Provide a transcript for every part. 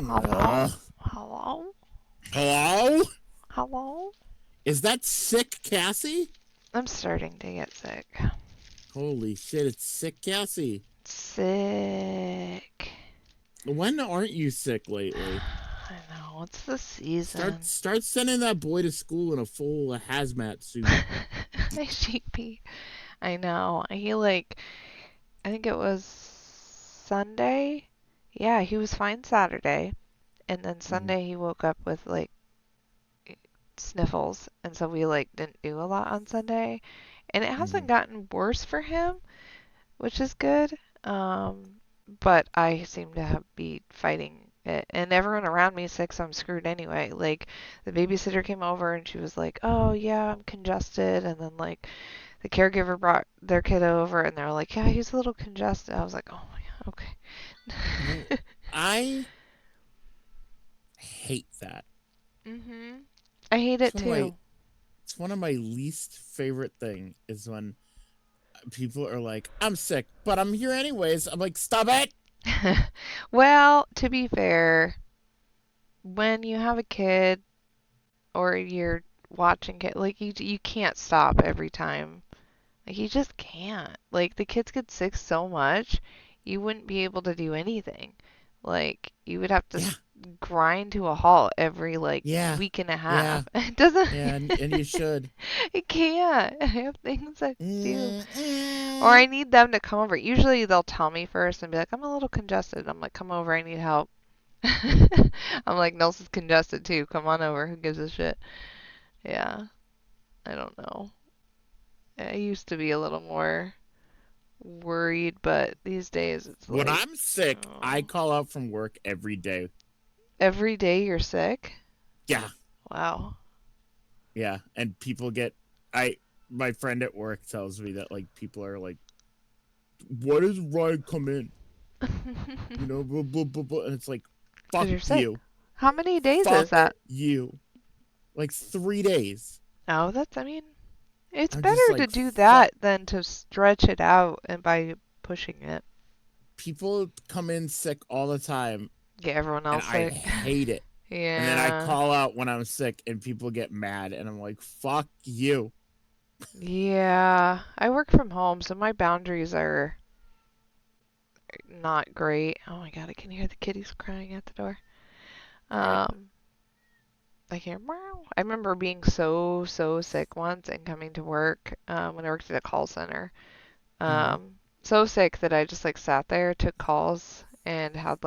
Hello? Hello? Hello? Hello? Is that sick Cassie? I'm starting to get sick. Holy shit, it's sick Cassie. Sick. When aren't you sick lately? I know, it's the season. Start sending that boy to school in a full hazmat suit. My sheepy. I know. I think it was Sunday. Yeah, he was fine Saturday. And then Mhm. Sunday he woke up with sniffles. And so we didn't do a lot on Sunday. And it hasn't Mhm. gotten worse for him, which is good. Um, but I seem to be fighting it, and everyone around me is sick, so I'm screwed anyway. Like the babysitter came over and she was like, "Oh yeah, I'm congested," and then the caregiver brought their kid over and they were like, "Yeah, he's a little congested." I was like, "Oh yeah, Well, okay." I hate that. Mhm. I hate It's it one of my too. it's one of my least favorite thing is when people are like, "I'm sick, but I'm here anyways." I'm like, "Stop it." Well, to be fair, when you have a kid or you're watching kid, you can't stop every time. Like you just can't. Like the kids get sick so much, you wouldn't be able to do anything. Like you would have to Yeah. grind to a halt every Yeah. week and a Yeah. half. It doesn't. Yeah, and you should. It can't. I have things I do. Or Mm-mm. I need them to come over. Usually they'll tell me first and be like, I'm a little congested. I'm like, come over, I need help. I'm like, Nelson's congested too. Come on over. Who gives a shit? Yeah, I don't know. I used to be a little more worried, but these days it's When like, I'm sick, I oh, call out from work every day. every day you're sick? Yeah, Wow. yeah. And people get I my friend at work tells me that like people are like, "Why does Ryan come in?" You know, blah, blah, blah, blah. And it's like, Because "Fuck you're sick. you, How many days is fuck that? you." Like 3 days. Oh, I mean, it's I'm just better to like, do "Fuck." that than to stretch it out and by pushing it. People come in sick all the time, Get everyone and else I sick. hate it. And then I Yeah. call out when I'm sick, and people get mad, and I'm like, "Fuck you." Yeah. I work from home, so my boundaries are not great. Oh my God, I can hear the kitties crying at the door. All right. Um, I hear meow. I remember being so sick once and coming to work when I worked at a call center. Mm-hmm. So sick that I just sat there, took calls, and had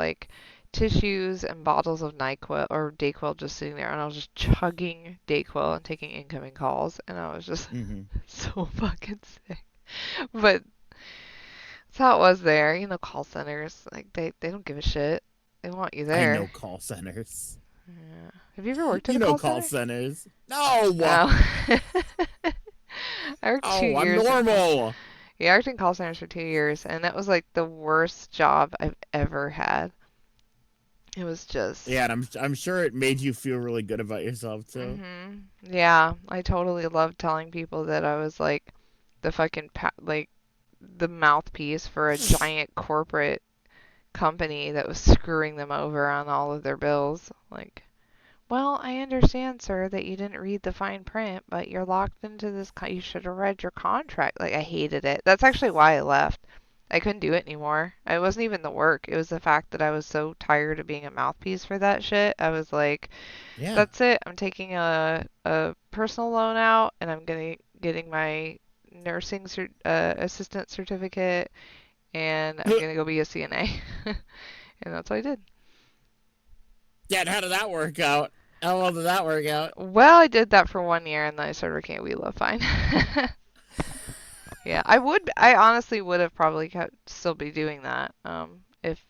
tissues and bottles of NyQuil or Dayquil just sitting there, and I was just chugging Dayquil and taking incoming calls, and I was just Mm-hmm. so fucking sick. But that's how it was there. You know, call centers they don't give a shit. They want you I know there. call centers. Yeah. Have you ever worked at You a know call call center? centers. No. Oh. I worked two Oh, I'm years in call. normal. Yeah, I worked in call centers for 2 years, and that was the worst job I've ever had. It was Yeah, just, and I'm sure it made you feel really good about yourself too. yeah, I totally loved telling people that I was the the mouthpiece for a giant corporate company that was screwing them over on all of their bills. Well, I understand, sir, that you didn't read the fine print, but you're locked into this. You should have read your contract. I hated it. That's actually why I left. I couldn't do it anymore. It wasn't even the work. It was the fact that I was so tired of being a mouthpiece for that shit. I was like, Yeah. that's it. I'm taking a personal loan out, and I'm getting my nursing assistant certificate, and I'm gonna go be a CNA. And that's what I did. Yeah, and how did that work out? How well did that work out? Well, I did that for 1 year, and then I started working at We Love Fine. Yeah, I honestly would have probably kept still be doing that, if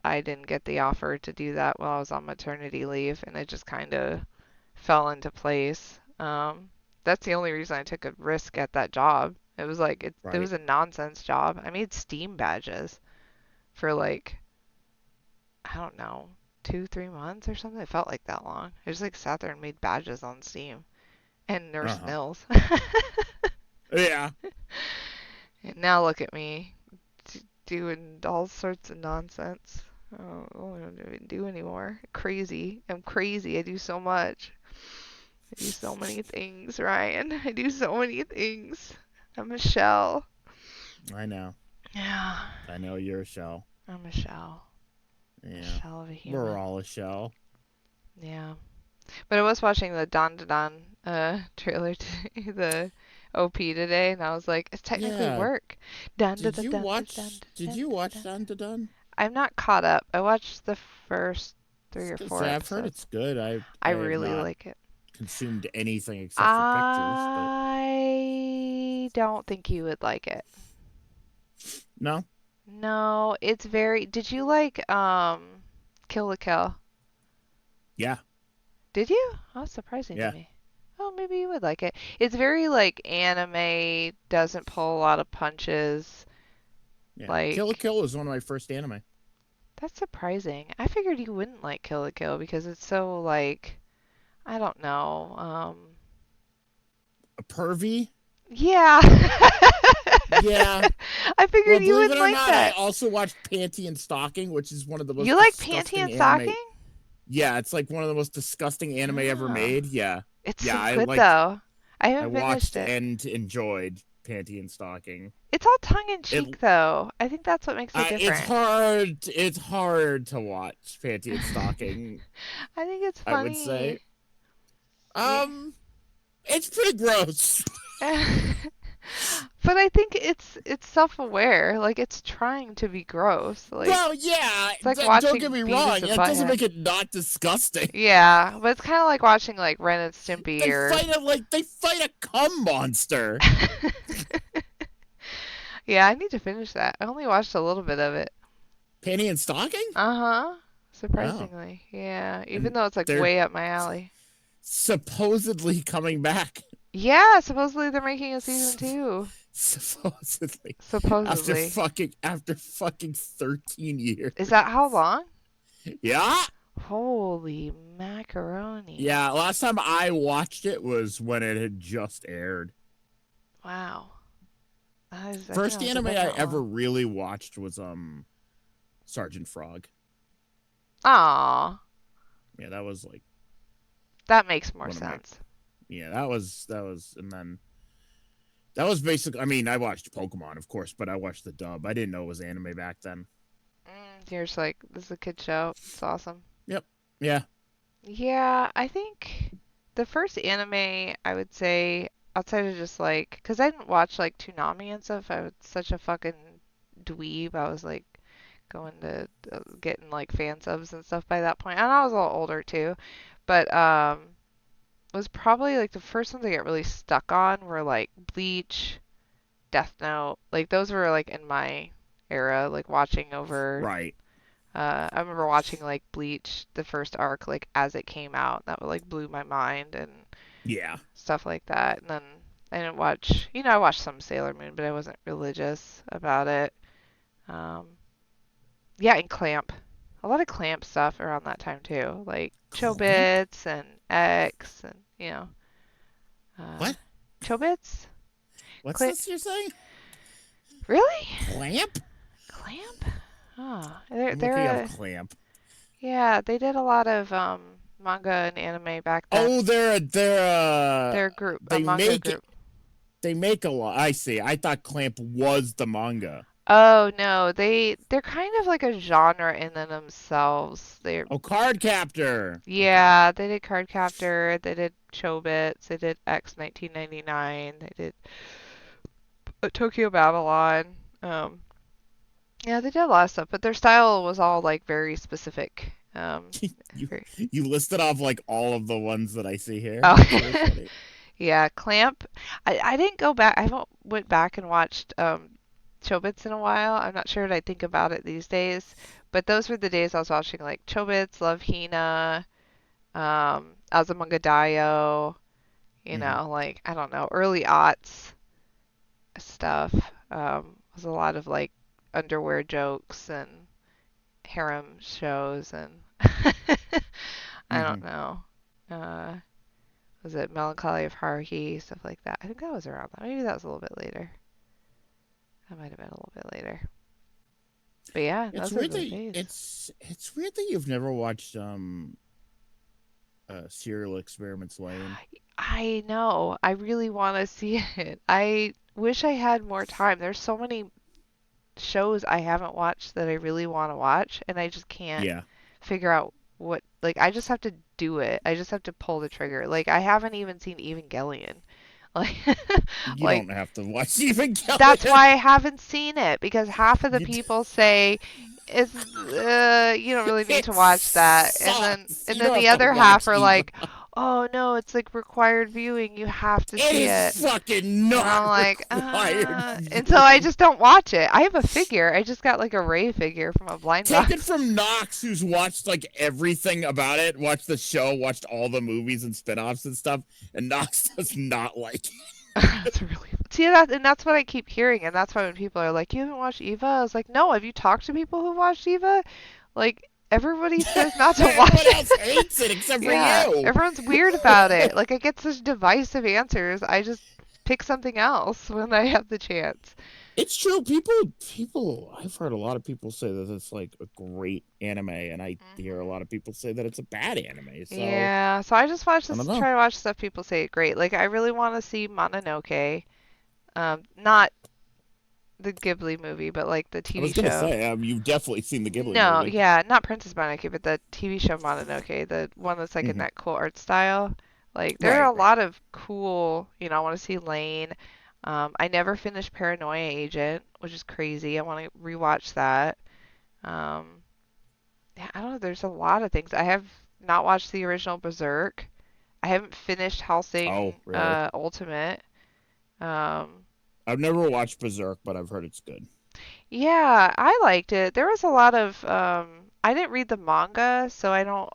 I didn't get the offer to do that while I was on maternity leave, and it just kind of fell into place. That's the only reason I took a risk at that job. It was it Right. was a nonsense job. I made Steam badges for I don't know, 2, 3 months or something. It felt like that long. I just sat there and made badges on Steam and nursed Uh-huh. Nils. Yeah. And now look at me. doing all sorts of nonsense. I don't even do anymore. Crazy. I'm crazy. I do so much. I do so many things, Ryan. I do so many things. I'm a shell. I know. Yeah, I know you're a shell. I'm a shell. A Yeah. shell of a We're human. all a shell. Yeah. But I was watching the Don Da Don trailer today, the OP today, and I was like, it's technically Yeah. work. Dun da Did da you dun da dun watch? da Did dun you da watch dun. Dun to Dun? I'm not caught up. I watched the first I three was or gonna four say I've heard episodes. it's good. I I have really not like it. consumed anything except for pictures, but I don't think you would like it. no. No, it's very. Did you like Kill la Kill? Yeah. Did you? Oh, that's surprising to Yeah. me. Oh, maybe you would like it. It's very like anime, doesn't pull a lot of punches. Yeah. Kill la Like, Kill was one of my first anime. that's surprising. I figured you wouldn't like Kill la Kill because it's so like, I don't know. A pervy? Yeah. Yeah. I figured Well, you believe it wouldn't or like not, I that. also watched Panty and Stocking, which is one of the You most like Panty and disgusting anime. Stocking? Yeah, it's like one of the most disgusting anime ever Oh, made. Yeah. it's Yeah, so good though. I I haven't finished watched it. and enjoyed Panty and Stocking. It's all tongue in It cheek though. I think that's what makes it it's different. hard it's hard to watch Panty and Stocking, I think it's I would say. funny. Yeah. Um it's pretty gross. But I think it's self-aware. Like it's trying to be gross. Like Well, yeah, it's like don't get watching me wrong, Beavis and that doesn't Butthead. make it not disgusting. Yeah, but it's kind of like watching like Ren and Stimpy or They fight a cum monster. Yeah, I need to finish that. I only watched a little bit of it. Panty and Stocking? Uh-huh. Oh. Surprisingly. Yeah, even And though it's like they're way up my alley. supposedly coming back. Yeah, supposedly they're making a season 2. Supposedly. Supposedly. After fucking 13 years. Is that how long? Yeah. Holy macaroni. Yeah, last time I watched it was when it had just aired. Wow. I didn't First know it had anime been I that ever long. really watched was Sergeant Frog. Aw, Yeah, that was like that makes more one of my sense. yeah, that was and then that was basically I mean, I watched Pokemon, of course, but I watched the dub. I didn't know it was anime back then. You're just like, this is a kid show. It's awesome. Yep. Yeah. Yeah, I think the first anime I would say outside of just like, because I didn't watch like Toonami and stuff. I was such a fucking dweeb. I was like going to getting like fan subs and stuff by that point. And I was a little older too. But was probably like the first ones I get really stuck on were like Bleach, Death Note. Like those were like in my era, like watching over. Right. I remember watching like Bleach, the first arc, like as it came out. That like blew my mind and Yeah. stuff like that. And then I didn't watch, I watched some Sailor Moon, but I wasn't religious about it. Um, yeah, and Clamp. A lot of Clamp stuff around that time too, like Clamp? Chobits and X and uh, What? Chobits. What's Cla- this you're saying? really? Clamp? Clamp? Oh, they're I'm they're looking up a Clamp. yeah. They did a lot of manga and anime back then. Oh, They're a group, a they manga make group. they make a lot. I see. I thought Clamp was the manga. Oh no, they're kind of like a genre in themselves. They're Oh, Card Captor. Okay. yeah, they did Cardcaptor, they did Chobits, they did X 1999, they did Tokyo Babylon. Yeah, they did a lot of stuff, but their style was all like very specific. you Very, you listed off like all of the ones that I see here. oh, That's really funny. yeah, Clamp. I didn't go back. I haven't went back and watched Chobits in a while. I'm not sure what I think about it these days, but those were the days I was watching like Chobits, Love Hina, Azumanga Daioh, Hmm. like I don't know, early aughts stuff. Was a lot of like underwear jokes and harem shows and I don't Hmm. know. Uh, was it Melancholy of Haruhi, stuff like that? I think that was around that. Maybe that was a little bit later. That might have been a little bit later. But yeah, It's those are weird the that days. it's weird that you've never watched Serial Experiments Lane. I know. I really want to see it. I wish I had more time. There's so many shows I haven't watched that I really want to watch, and I just can't Yeah. figure out what, like, I just have to do it. I just have to pull the trigger. Like, I haven't even seen Evangelion. Like, You like don't have to watch that's Evangelion. why I haven't seen it because half of the You people say it's you don't really need it to watch that, sucks. and You then don't the have to other half watch are Eva. like, oh no, it's like required viewing. You have to It see is it. fucking And I'm not like, required and so I viewing. just don't watch it. I have a figure. I just got like a Ray figure from a blind Take it box. from Knox, who's watched like everything about it, watched the show, watched all the movies and spin-offs and stuff, and Knox does not like it. That's really see that, and that's what I keep hearing, and that's why when people are like, "You haven't watched Eva," I was like, "No, have you talked to people who watched Eva?" Like everybody says not to watch Everyone else it. hates it except for Yeah, you. everyone's weird about it. Like I get such divisive answers. I just pick something else when I have the chance. It's true. People. I've heard a lot of people say that it's like a great anime, and I hear a Hmm. lot of people say that it's a bad anime. So Yeah, so I just watch I don't this, know. try to watch stuff people say it great. Like I really want to see Mononoke. Not the Ghibli movie, but like the I TV was gonna show. say, you've definitely seen the Ghibli No, movie. yeah, not Princess Mononoke, but the TV show Mononoke, the one that's like in Hmm. that cool art style. Like there are Right, a right. lot of cool, I want to see Lane. I never finished Paranoia Agent, which is crazy. I want to rewatch that. Um, yeah, I don't know. There's a lot of things. I have not watched the original Berserk. I haven't finished Oh, Hellsing really? Ultimate. Um, I've never watched Berserk, but I've heard it's good. yeah, I liked it. There was a lot of I didn't read the manga, so I don't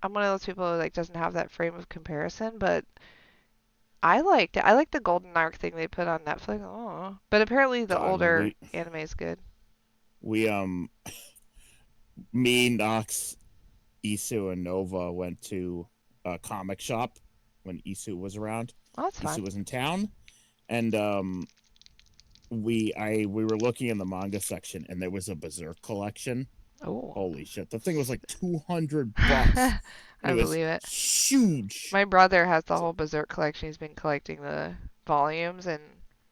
I'm one of those people who like doesn't have that frame of comparison, but I liked it. I like the Golden Arc thing they put on Netflix. Oh, but apparently the God, older anime is good. we me, Knox, Isu, and Nova went to a comic shop when Isu was around. Oh, that's fun. Isu was in town, and we were looking in the manga section, and there was a Berserk collection. Oh. Holy shit! The thing was like $200. I It was believe it. huge. My brother has the whole Berserk collection. He's been collecting the volumes, and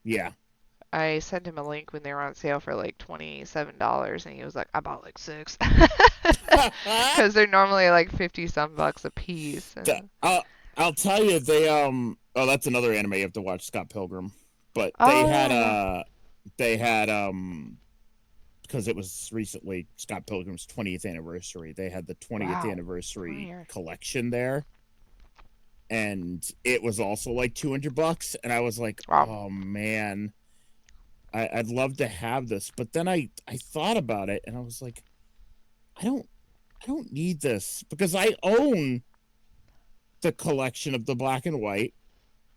Yeah. I sent him a link when they were on sale for like $27, and he was like, I bought like six. Because they're normally like 50 some bucks a piece. And I'll I'll tell you they oh, that's another anime you have to watch, Scott Pilgrim. But oh yeah, yeah. they had because it was recently Scott Pilgrim's 20th anniversary. They had the 20th Wow, 20 anniversary years. collection there, and it was also like $200, and I was like, Wow. "Oh man, I'd love to have this." But then I thought about it, and I was like, "I don't need this because I own the collection of the black and white,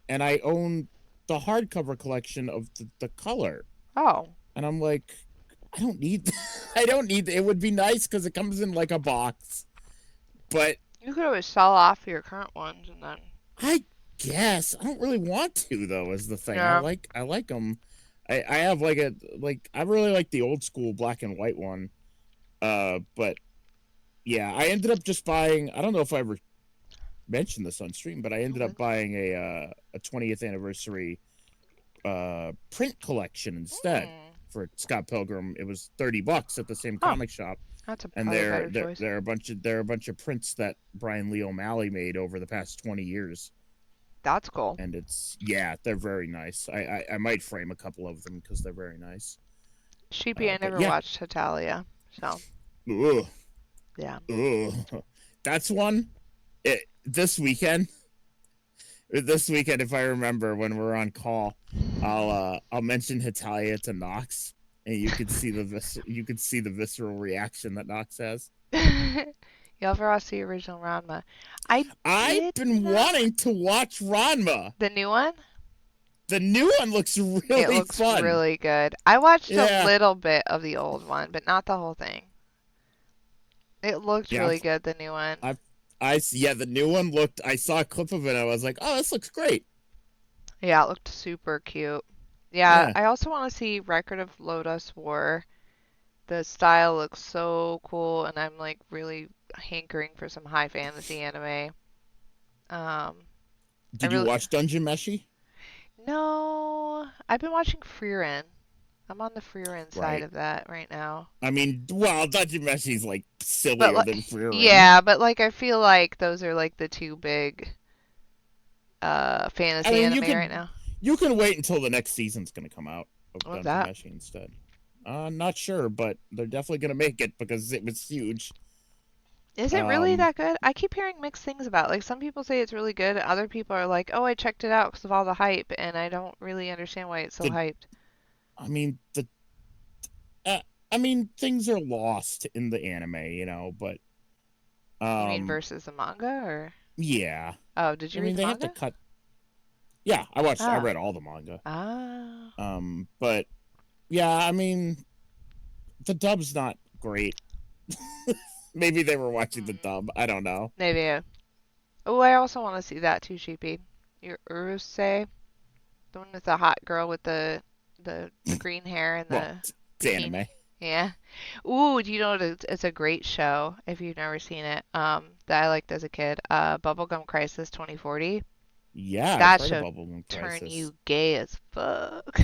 and I own the hardcover collection of the color." Oh, And I'm like, I don't need I don't need it. Would be nice because it comes in like a box, but you could always sell off your current ones and then. I guess I don't really want to though. Is the thing. Yeah. I like them. I have like I really like the old school black and white one. But yeah, I ended up just buying. I don't know if I ever mentioned this on stream, but I ended up Okay. buying a 20th anniversary print collection instead Hmm. for Scott Pilgrim. It was $30 at the same Oh, comic shop, that's and probably a better choice. there are a bunch of prints that Brian Lee O'Malley made over the past 20 years, That's cool. and it's yeah, they're very nice. I might frame a couple of them because they're very nice. Sheepy, I But never yeah, watched Hatalia, so ugh, yeah. ugh. That's one. This weekend, if I remember when we're on call, I'll mention Hitalia to Knox, and you could see the visceral reaction that Knox has. You ever watch the original Ranma? I I've did been not. wanting to watch Ranma. The new one? The new one looks It really looks fun. really good. I watched a Yeah, little bit of the old one, but not the whole thing. It looked yeah. really good, the new one. I yeah, the new one looked. I saw a clip of it. I was like, oh, this looks great. Yeah, it looked super cute. Yeah, Yeah. I also want to see Record of Lodoss War, the style looks so cool, and I'm like really hankering for some high fantasy anime. Um, I Did you really watch Dungeon Meshi? no, I've been watching Frieren. I'm on the Frieren side Right. of that right now. I mean, well, Dungeon Meshi's like But sillier like, than Frieren. yeah, but like I feel like those are like the two big I fantasy mean, anime right now. you can wait until the next season's going to come out of What's Dungeon that? Meshi instead. Not sure, but they're definitely going to make it because it was huge. Is it really Um, that good? I keep hearing mixed things about it. Like some people say it's really good, other people are like, "Oh, I checked it out because of all the hype," and I don't really understand why it's so the hyped. I mean the uh, I mean things are lost in the anime, but You mean um, versus the manga or? yeah. Oh, did I you read mean the they have to manga? cut. Yeah, I Oh. read all the manga. Ah. But yeah, I mean the dub's not great. Maybe they were watching the Mm, dub. I don't know. maybe. Oh, I also want to see that too, Sheepy. Your Urusei, the one with the hot girl with the green hair and Well, the it's bikini. anime. Yeah. Ooh, do you know what it's a great show if you've never seen it? That I liked as a kid. Bubblegum Crisis 2040. Yeah, I've That heard of should Bubblegum turn Crisis. you gay as fuck.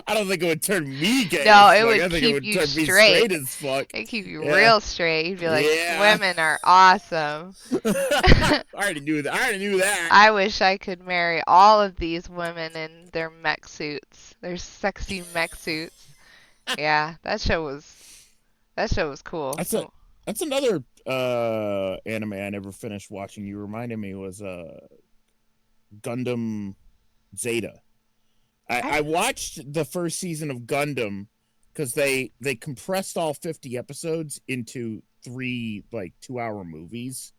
I don't think it would turn me gay No, as it fuck. would I think it keep would you turn me straight. straight as fuck. It'd keep you Yeah. real straight. You'd be like, Yeah. women are awesome. I already knew that. I already knew that. I wish I could marry all of these women in their mech suits, their sexy mech suits. Yeah, that show was cool. That's a that's another anime I never finished watching. You reminded me was Gundam Zeta. I I watched the first season of Gundam because they compressed all 50 episodes into three like 2 hour movies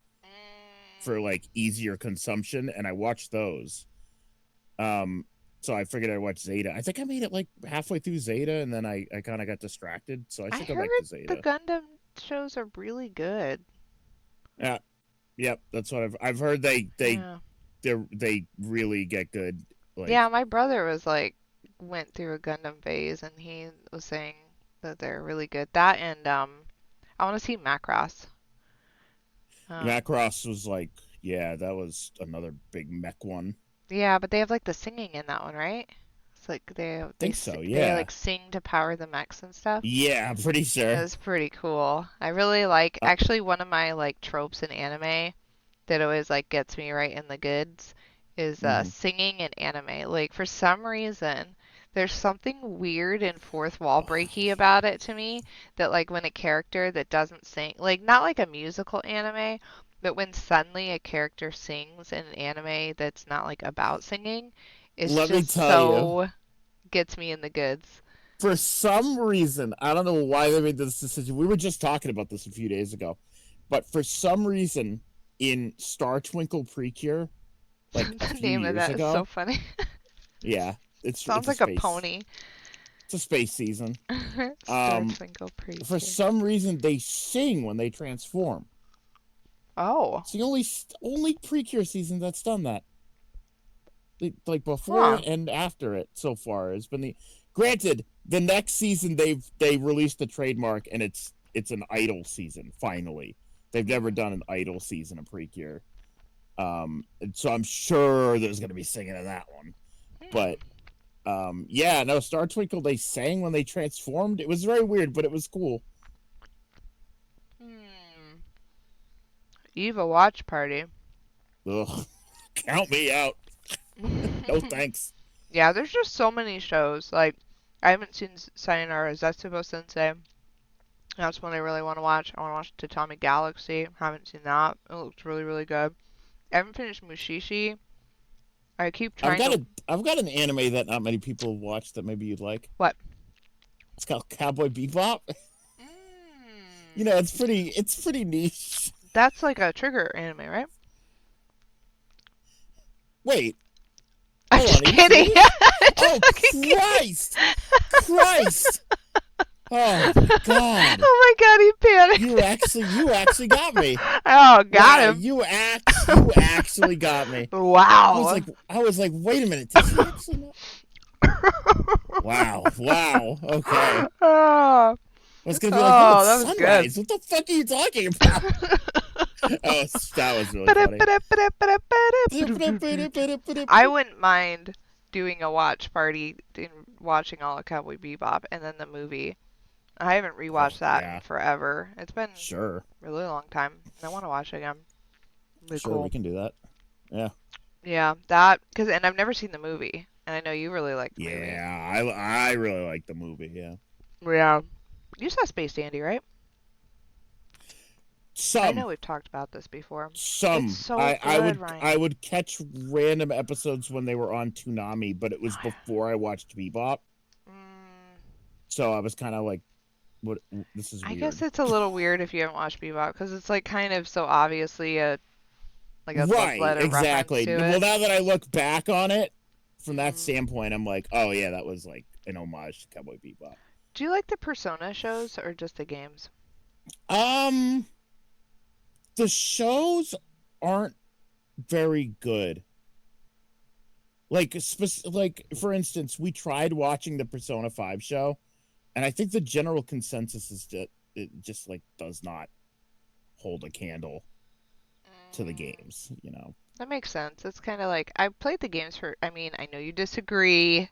for like easier consumption, and I watched those. Um, so I figured I'd watch Zeta. I think I made it like halfway through Zeta, and then I kind of got distracted. So I I should go heard back to the Zeta. Gundam shows are really good. Yeah, yep, that's what I've heard. Yeah. They really get good. Yeah, Like my brother was like went through a Gundam phase and he was saying that they're really good. That and I want to see Macross. Um Macross was like, yeah, that was another big mech one. yeah, but they have like the singing in that one, right? It's like Think so, they yeah. like sing to power the mechs and stuff. Yeah, I'm pretty It sure. was pretty cool. I really like Uh, actually one of my like tropes in anime that always like gets me right in the goods is mhm. singing in anime. Like for some reason, there's something weird and fourth wall breaky about it to me that like when a character that doesn't sing, like not like a musical anime, but when suddenly a character sings in an anime that's not like about singing, it's Let me just tell you, so gets me in the goods. for some reason, I don't know why they made this decision. We were just talking about this a few days ago, but for some reason, in Star Twinkle Precure, like a The few name of years that is so ago, funny. yeah, Sounds like a pony. it's a space season. Star Um, Twinkle for Precure. some reason, they sing when they transform. Oh, It's the only Precure season that's done that. Like before huh. and after it so far has been the. Granted, the next season they released the trademark and it's an idol season finally. They've never done an idol season of Precure. And so I'm sure there's gonna be singing in that one. Hmm. But yeah, no, Star Twinkle they sang when they transformed. It was very weird, but it was cool. Hmm. Eva Watch Party. Ugh, count me out. No thanks. Yeah, there's just so many shows. Like, I haven't seen Sayonara Zetsubo Sensei. That's one I really want to watch. I want to watch Tatami Galaxy. Haven't seen that. It looks really, really good. I haven't finished Mushishi. I keep trying to. I've got an anime that not many people watch that maybe you'd like. What? It's called Cowboy Bebop. Mm. It's pretty niche. That's like a Trigger anime, right? Wait, I'm hold just on, are you kidding. serious? Just Oh fucking kidding. Christ! Christ! Oh God! Oh my god, he You actually got me. panicked. Oh, got Wow, him. you actually got me. Wow. I was like, wait a minute, did she actually know? Wow. Wow. Okay. Oh, I was gonna be like, no, oh, it's that was good. sunrise. What the fuck are you talking about? Oh, that was really funny. I wouldn't mind doing a watch party and watching all of Cowboy Bebop and then the movie. I haven't Oh rewatched that in yeah, forever. It's been sure, a really long time. I want to watch it again. Really sure, we cool. can do that. Yeah, Yeah, that because and I've never seen the movie, and I know you really like the movie. yeah. I really like the movie. Yeah, Yeah, you saw Space Dandy, right? I some, know we've talked about this before. It's some. so good, I Ryan. would catch random episodes when they were on Toonami, but it was before I watched Bebop, Mm, so I was kind of like, what? This is I guess weird. it's a little weird if you haven't watched Bebop because it's like kind of so obviously a like a love Right, letter reference exactly. to Well, it. now that I look back on it from that Mm. standpoint, I'm like, oh yeah, that was like an homage to Cowboy Bebop. Do you like the Persona shows or just the games? Um, the shows aren't very good. Like for instance, we tried watching the Persona 5 show, and I think the general consensus is that it just like does not hold a candle to the Mm, games. that makes sense. It's kind of like I played the games for. I mean, I know you disagree,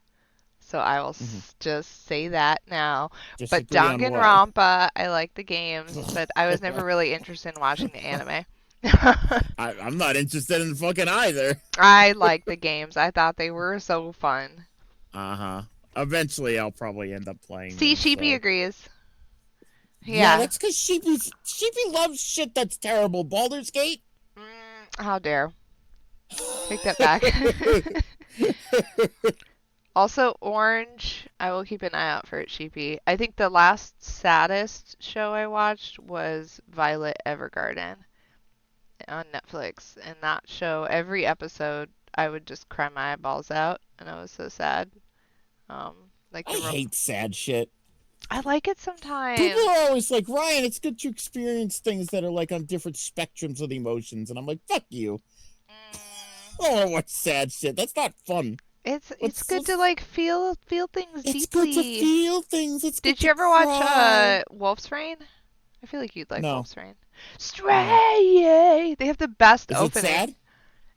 so I will Mm-hmm. just say that now. But Disagree on what? Danganronpa, I like the games, but I was never really interested in watching the anime. I'm not interested in fucking either. I like the games. I thought they were so fun. Uh-huh. Eventually I'll probably end up playing See, them, Sheepy so agrees. yeah, Yeah. that's because Sheepy loves shit that's terrible. Baldur's Gate. How dare. Take that back. Also, Orange, I will keep an eye out for it, Sheepy. I think the last saddest show I watched was Violet Evergarden on Netflix. And that show, every episode, I would just cry my eyeballs out, and I was so sad. Um, like I the hate sad shit. I like it People sometimes. are always like, Ryan, it's good to experience things that are like on different spectrums of emotions, and I'm like, fuck you. Mm, I don't want to watch sad shit. That's not fun. it's What's good to what's like feel things It's good to deeply. feel things. It's good Did you to ever watch cry. Wolf's Rain? I feel like you'd like No, Wolf's Rain. no. Stray! They have the best Is it opening. sad?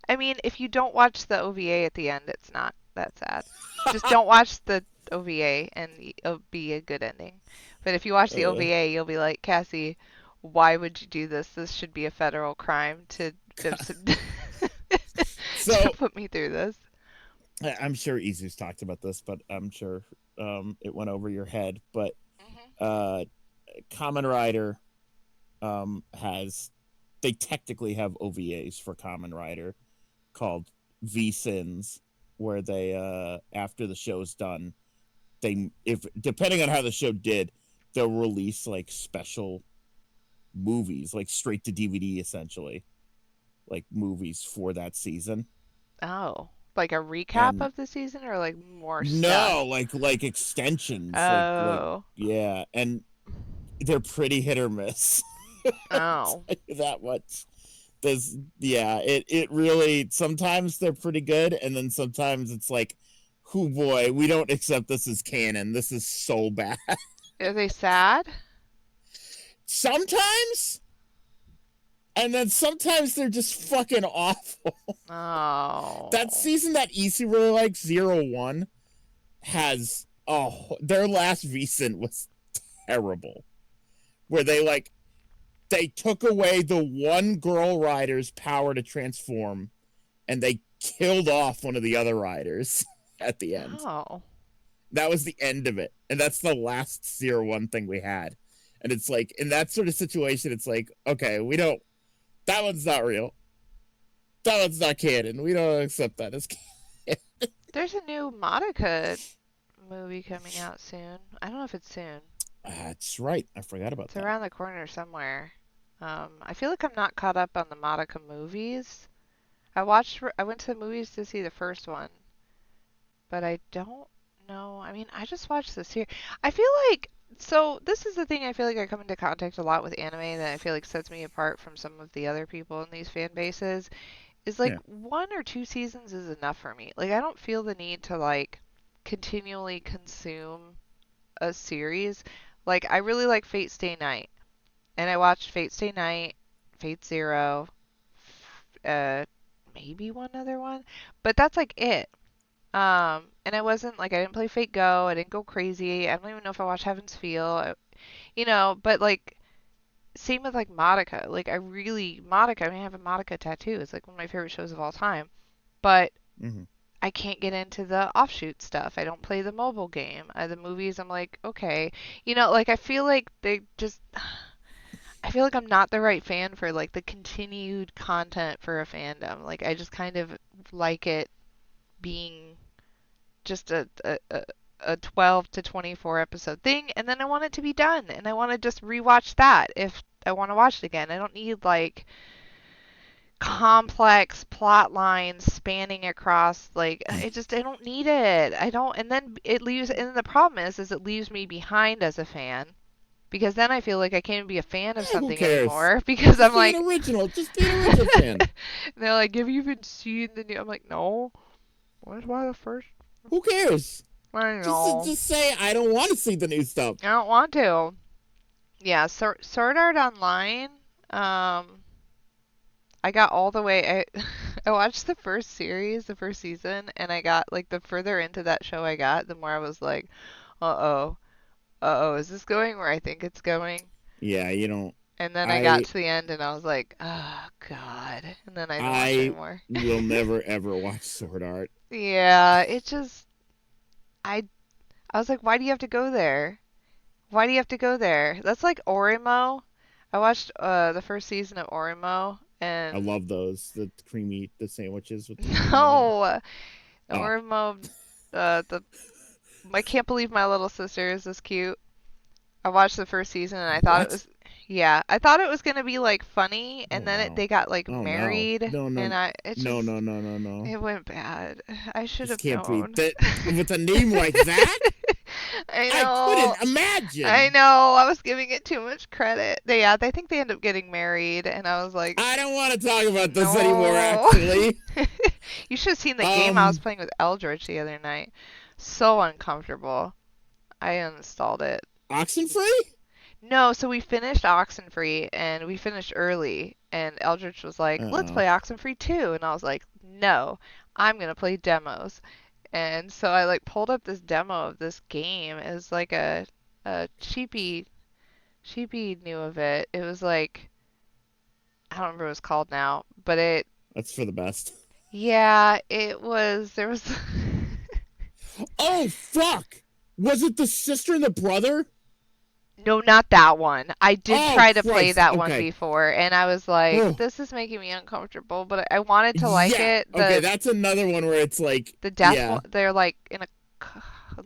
I mean, if you don't watch the OVA at the end, it's not that sad. Just don't watch the OVA and it'll be a good ending. But if you watch the Uh, OVA, you'll be like, Cassie, why would you do this? This should be a federal crime to, to so put me through this. I'm sure Izu's talked about this, but I'm sure it went over your head. But Hmm. uh, Common Rider has they technically have OVAs for Common Rider called V Sins, where they after the show's done, they if depending on how the show did, they'll release like special movies, like straight to DVD essentially, like movies for that season. Oh, like a recap And of the season or like more stuff? no, like extensions, like Oh, yeah, and they're pretty hit or miss. I'll oh. tell you that much. There's yeah, it really sometimes they're pretty good, and then sometimes it's like, oh boy, we don't accept this as canon. This is so bad. Are they sad? Sometimes, and then sometimes they're just fucking awful. That Oh. season that EC really likes, 01, has their last recent was terrible. Where they took away the one girl rider's power to transform, and they killed off one of the other riders at the end. Oh. That was the end of it. And that's the last 01 thing we had. And it's like, in that sort of situation, it's like, okay, we don't, that one's not real. That one's not canon. We don't accept that as canon. There's a new Monica movie coming out soon. I don't know if it's soon. That's right. I forgot about It's that. around the corner somewhere. I feel like I'm not caught up on the Monica movies. I went to the movies to see the first one, but I don't know. I mean, I just watched this here. I feel like, so this is the thing I feel like I come into contact a lot with anime that I feel like sets me apart from some of the other people in these fan bases is like Yeah. one or two seasons is enough for me. Like I don't feel the need to like continually consume a series. Like I really like Fate Stay Night, and I watched Fate Stay Night, Fate Zero, uh, maybe one other one, but that's like it. And I wasn't like I didn't play Fate Go, I didn't go crazy. I don't even know if I watched Heaven's Feel, but like same with like Madoka. Like Madoka. I mean, I have a Madoka tattoo. It's like one of my favorite shows of all time. But Hmm. I can't get into the offshoot stuff. I don't play the mobile game. The movies, I'm like, okay. Like I feel like they just I feel like I'm not the right fan for like the continued content for a fandom. Like I just kind of like it being just a 12 to 24 episode thing, and then I want it to be done, and I want to just rewatch that if I want to watch it again. I don't need like complex plot lines spanning across like I don't need it. I don't and then it leaves and then the problem is it leaves me behind as a fan because then I feel like I can't even be a fan of Who something cares? anymore because I'm Just be an like original. Just be an original fan. they're like, have you even seen the new? I'm like, no. What? Why the first? Who cares? I Just know. just say I don't want to see the new stuff. I don't want to. Yeah, Sword Art Online. I got all the way. I watched the first series, the first season, and I got like the further into that show I got, the more I was like, uh-oh, uh-oh, is this going where I think it's going? Yeah, you don't. And then I got I to the end and I was like, oh God. And then I didn't watch I anymore. will never ever watch Sword Art. Yeah, it just I I was like, why do you have to go there? Why do you have to go there? That's like Orimo. I watched the first season of Orimo I and love those the sandwiches with the cream in it. no, Oh, Orimo the I can't believe my little sister is this cute. I watched the first season and I thought it what? was yeah, I thought it was gonna be like funny Oh and then wow. they got like Oh no. married No no and I it no just no no no no. it went bad. I should This have can't be known. that with a name like that. I I couldn't know. I imagine. know. I was giving it too much credit. They think they end up getting married, and I was like, I don't want to talk about this anymore. no. Actually, You should have seen the game I was um, playing with Eldritch the other night. So uncomfortable. I uninstalled it. Oxenfree. No, so we finished Oxenfree, and we finished early, and Eldritch was like, let's Uh play Oxenfree 2, and I was like, no, I'm gonna play demos. And so I like pulled up this demo of this game. It was like a cheapy knew of it. It was like I don't remember what it was called now, but That's for the best. yeah, it was there was Oh fuck! Was it the sister and the brother? no, not that one. I did Oh try to play Christ! that one Okay. before, and I was like, Oh this is making me uncomfortable, but I wanted to like yeah. it. Okay, that's another one where it's like, The death yeah, they're like in a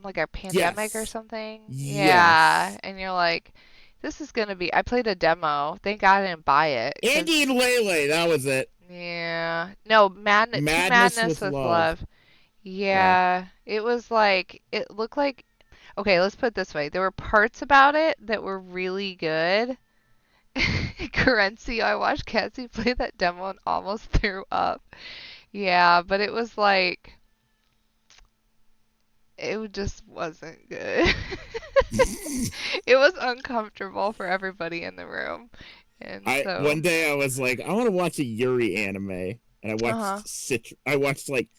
like a pandemic or yes, something. Yeah, yes. and you're like, this is gonna be. I played a demo. Thank God I didn't buy it, Andy 'cause and Lele, that was it. yeah, no Madness to Madness Madness with with love. Love. Yeah. Yeah, it was like it looked like. Okay, let's put it this way. There were parts about it that were really good. Currency, I watched Cassie play that demo and almost threw up. Yeah, but it was like it just wasn't good. It was uncomfortable for everybody in the room. And I so, one day I was like, I want to watch a Yuri anime, and I uh-huh. watched I watched like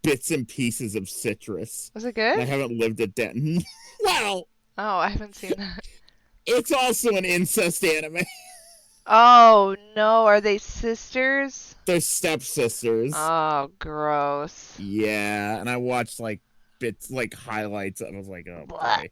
bits and pieces of Citrus, Was it and good? I haven't lived it down. Well, Oh, I haven't seen that. it's also an incest anime. Oh, no. Are they sisters? They're stepsisters. Oh, gross. Yeah, and I watched like bits, like highlights, and I was like, oh Blah. boy.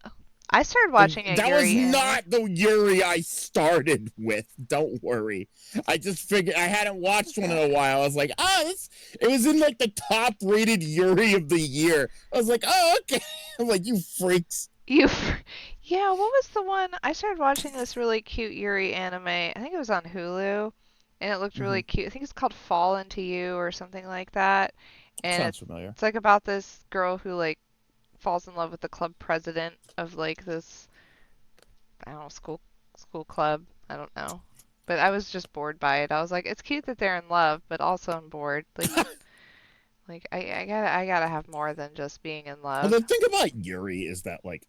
I started watching a That was Yuri anime. not the Yuri I started with. Don't worry. I just figured I hadn't watched one in a while. I was like, oh, it was in like the top rated Yuri of the year. I was like, oh, okay. I'm like, you freaks. You, yeah, what was the one? I started watching this really cute Yuri anime. I think it was on Hulu, and it looked Mm-hmm. really cute. I think it's called Fall Into You or something like that. And Sounds familiar. it's like about this girl who like falls in love with the club president of like this, I don't know, school club. I don't know. But I was just bored by it. I was like, it's cute that they're in love, but also I'm bored. Like I gotta have more than just being in Well, love. the thing about Yuri is that like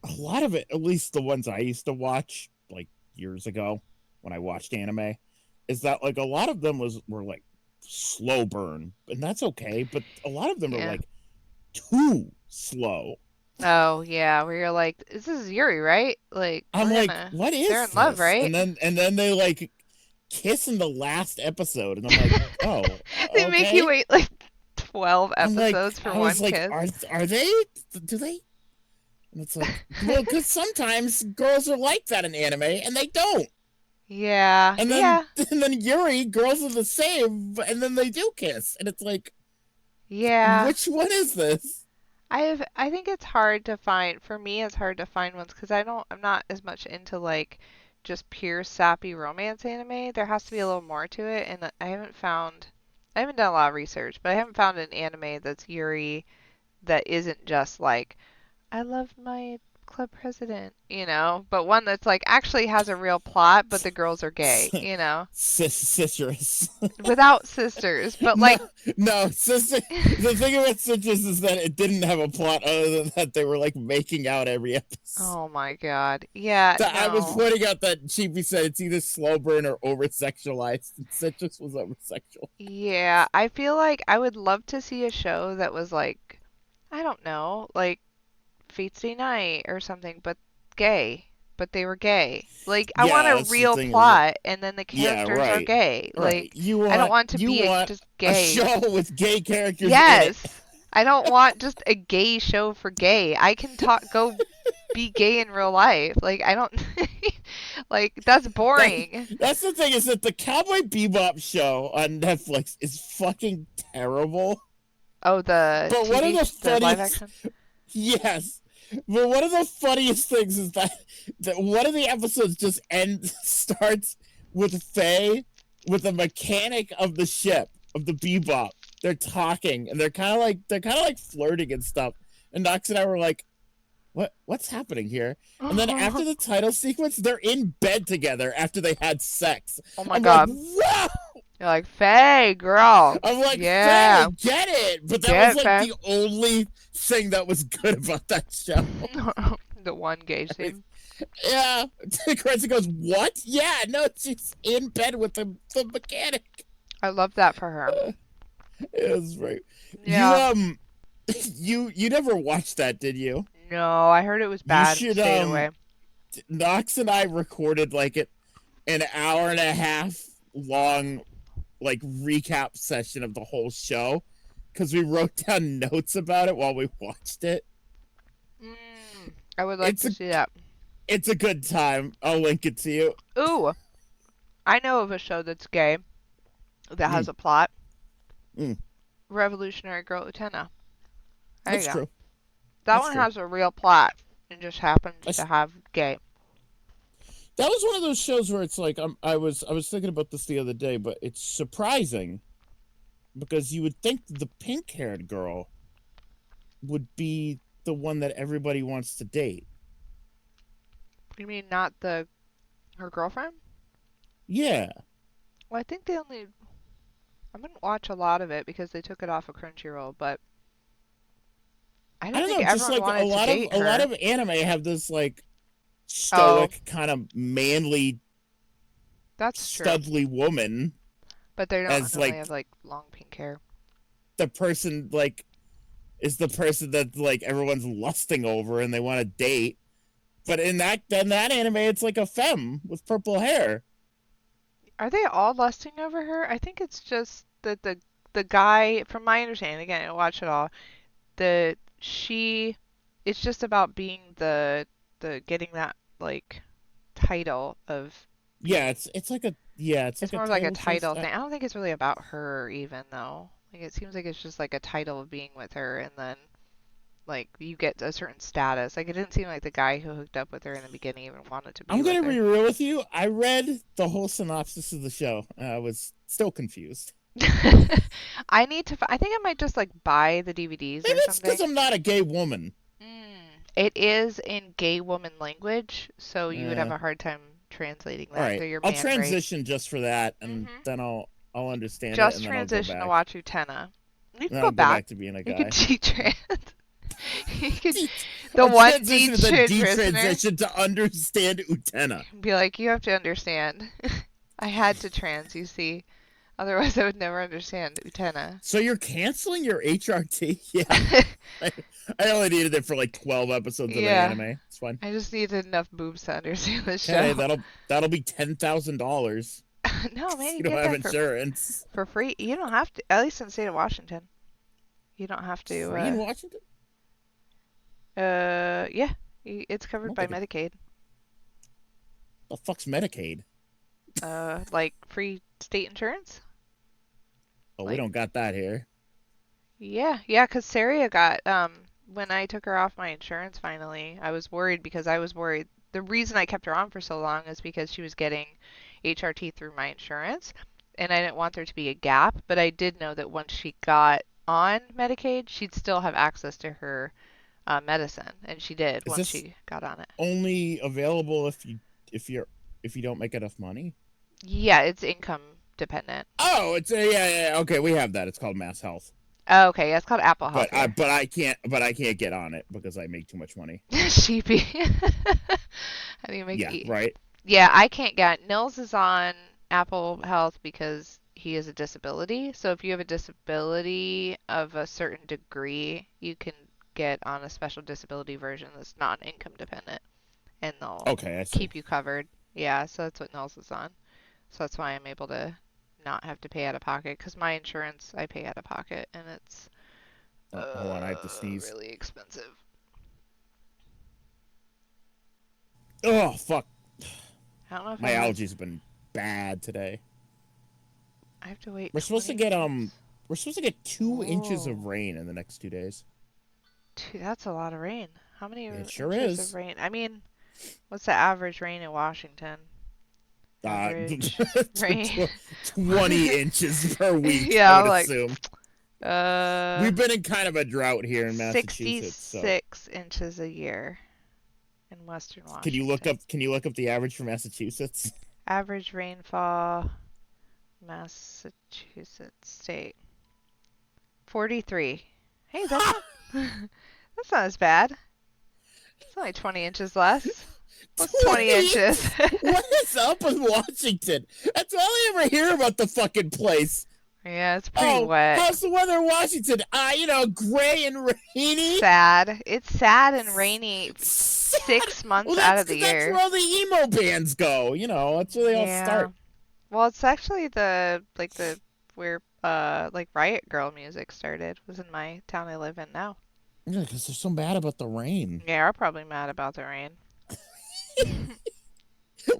a lot of it, at least the ones I used to watch like years ago when I watched anime, is that like a lot of them were like slow burn, and that's okay. But a lot of them are Yeah. like too slow. Oh yeah, where you're like, this is Yuri, right? Like I'm like, what they're is in love, this? right? And then they like kiss in the last episode, and I'm like, oh, They make you okay. wait like 12 I'm like, episodes for I was one like, kiss. are they? Do they? And it's like, well, because sometimes girls are like that in anime, and they don't. Yeah, And then yeah, and then Yuri, girls are the same, and then they do kiss, and it's like, yeah. which one is this? I think it's hard to find for me it's hard to find ones because I'm not as much into like just pure sappy romance anime. There has to be a little more to it and I haven't done a lot of research, but I haven't found an anime that's Yuri that isn't just like I love my club president, but one that's like actually has a real plot, but the girls are gay. Citrus. Without sisters, but No, like no, sister. The thing about Citrus is that it didn't have a plot other than that they were like making out every episode. oh my God. Yeah, I was no. pointing out that Chibi said it's either slow burn or over sexualized. And Citrus was over sexual. Yeah, I feel like I would love to see a show that was like, I don't know, like Fate's Day Night or something, but gay. But they were gay. Like, I want Yeah, a that's the real thing is that. plot and then the Yeah, characters are right, gay. right. Like, I don't want to You be want just a gay. show with gay characters in it. Yes. I don't want just a gay show for gay. I can go be gay in real life. Like, I don't, like, that's That, boring. that's the thing is that the Cowboy Bebop show on Netflix is fucking terrible. Oh, the But one of the the live funniest, action? yes, but one of the funniest things is that one of the episodes just starts with Faye with a mechanic of the ship of the Bebop. They're talking and they're kind of like flirting and stuff. And Knox and I were like, what's happening here? And then after the title sequence, they're in bed together after they had sex. Oh my I'm like, God. whoa! You're like, Faye, girl. I'm like, Yeah. Faye, get it! But that Get was it, like Faye. the only thing that was good about that show. The one gay scene. Yeah. Crazy goes, what? Yeah, no, she's in bed with the mechanic. I love that for her. It was right. Yeah. You never watched that, did you? No, I heard it was You bad and should stayed away. Knox and I recorded like an hour and a half long like recap session of the whole show because we wrote down notes about it while we watched it. I would like to see that. It's a good time. I'll link it to you. Ooh, I know of a show that's gay that has Mm, a plot. mm, Revolutionary Girl Utena. There you that's go. true. That That's one true. has a real plot and just happens to That's, have gay. that was one of those shows where it's like I was thinking about this the other day, but it's surprising because you would think the pink-haired girl would be the one that everybody wants to date. You mean not her girlfriend? Yeah. Well, I think I didn't watch a lot of it because they took it off of Crunchyroll, but I I didn't don't think know, just everyone like wanted to date a lot her. of anime have this like Oh, stoic kind of manly that's true. studly woman But they don't as normally like have like long pink hair. the person like is the person that like everyone's lusting over and they want to date. But in that anime, it's like a femme with purple hair. Are they all lusting over her? I think it's just that the guy, from my understanding, again, I didn't watch it all. The she, it's just about being the getting that like title of Yeah, being. it's It's like a more of like a title chase. title thing. I don't think it's really about her even though. Like it seems like it's just like a title of being with her, and then like you get a certain status. Like it didn't seem like the guy who hooked up with her in the beginning even wanted to be I'm with gonna her. be real with you. I read the whole synopsis of the show. I was still confused. I think I might just like buy the DVDs Maybe or it's because something. I'm not a gay woman. It is in gay woman language, so you would have Uh, a hard time translating all that right, through your I'll man brain. transition just for that, and hmm then I'll understand it, Just and then I'll go transition to back. watch Utena. You can go I'll go back. back to being a You can guy. detrans. You can De- the a one transition is a detransitioner detransition to understand Utena. be like, you have to understand. I had to trans, you see. Otherwise, I would never understand Utena. So you're canceling your HRT? Yeah. I, I only needed it for like 12 episodes of an Yeah, anime. It's fine. I just needed enough boobs to understand the Hey, show. that'll be $10,000. No, man, You you don't get have that insurance. for free. You don't have to, at least in the state of Washington. You don't have to, Free in Washington? yeah, it's I covered don't by think it. Medicaid. The fuck's Medicaid? Like free state insurance? Oh, we Like, don't got that here. yeah, 'cause Saria got, when I took her off my insurance finally, I was worried because I was worried. The reason I kept her on for so long is because she was getting HRT through my insurance, and I didn't want there to be a gap, but I did know that once she got on Medicaid, she'd still have access to her medicine, and she did Is once this she got on it. only available if you're if you don't make enough money? Yeah, it's income dependent. Oh, it's a yeah. Okay, we have that. It's called Mass Health. Oh, okay, yeah, it's called Apple Health But I here. but I can't get on it because I make too much money. Sheepy. How do you make Yeah, e? right. Yeah, I can't get. Nils is on Apple Health because he has a disability. So if you have a disability of a certain degree, you can get on a special disability version that's not income dependent, and they'll Okay, I see. keep you covered. Yeah, so that's what Nils is on. So that's why I'm able to not have to pay out of pocket because my insurance I pay out of pocket and it's Oh, hold on, I have to sneeze. really expensive. Oh fuck, I don't know if I my have. allergies have been bad today. I have to wait We're supposed to 20 get minutes. we're supposed to get 2 inches of Whoa. rain in the next 2 days. That's a lot of rain. How many It sure inches of is. rain? I mean, what's the average rain in Washington? Uh, Average rain. 20 inches per week, I Yeah, would I'm like, assume. uh, We've been in kind of a drought here in Massachusetts, so 66 inches a year in Western can you look Washington. up the average for Massachusetts? Average rainfall, Massachusetts state, 43. Hey, that's not that's not as bad. It's only 20 inches less. What's 20 20 inches? inches? What is up with Washington? That's all I ever hear about the fucking place. Yeah, it's pretty Oh, wet. how's the weather in Washington? Gray and rainy. Sad. It's sad and rainy Sad. 6 months Well, out that's of the because that's where year. all the emo bands go. That's where they all Yeah. start. Well, it's actually the where like Riot Girl music started was in my town I live in now. Yeah, because they're so mad about the rain. Yeah, I'm probably mad about the rain.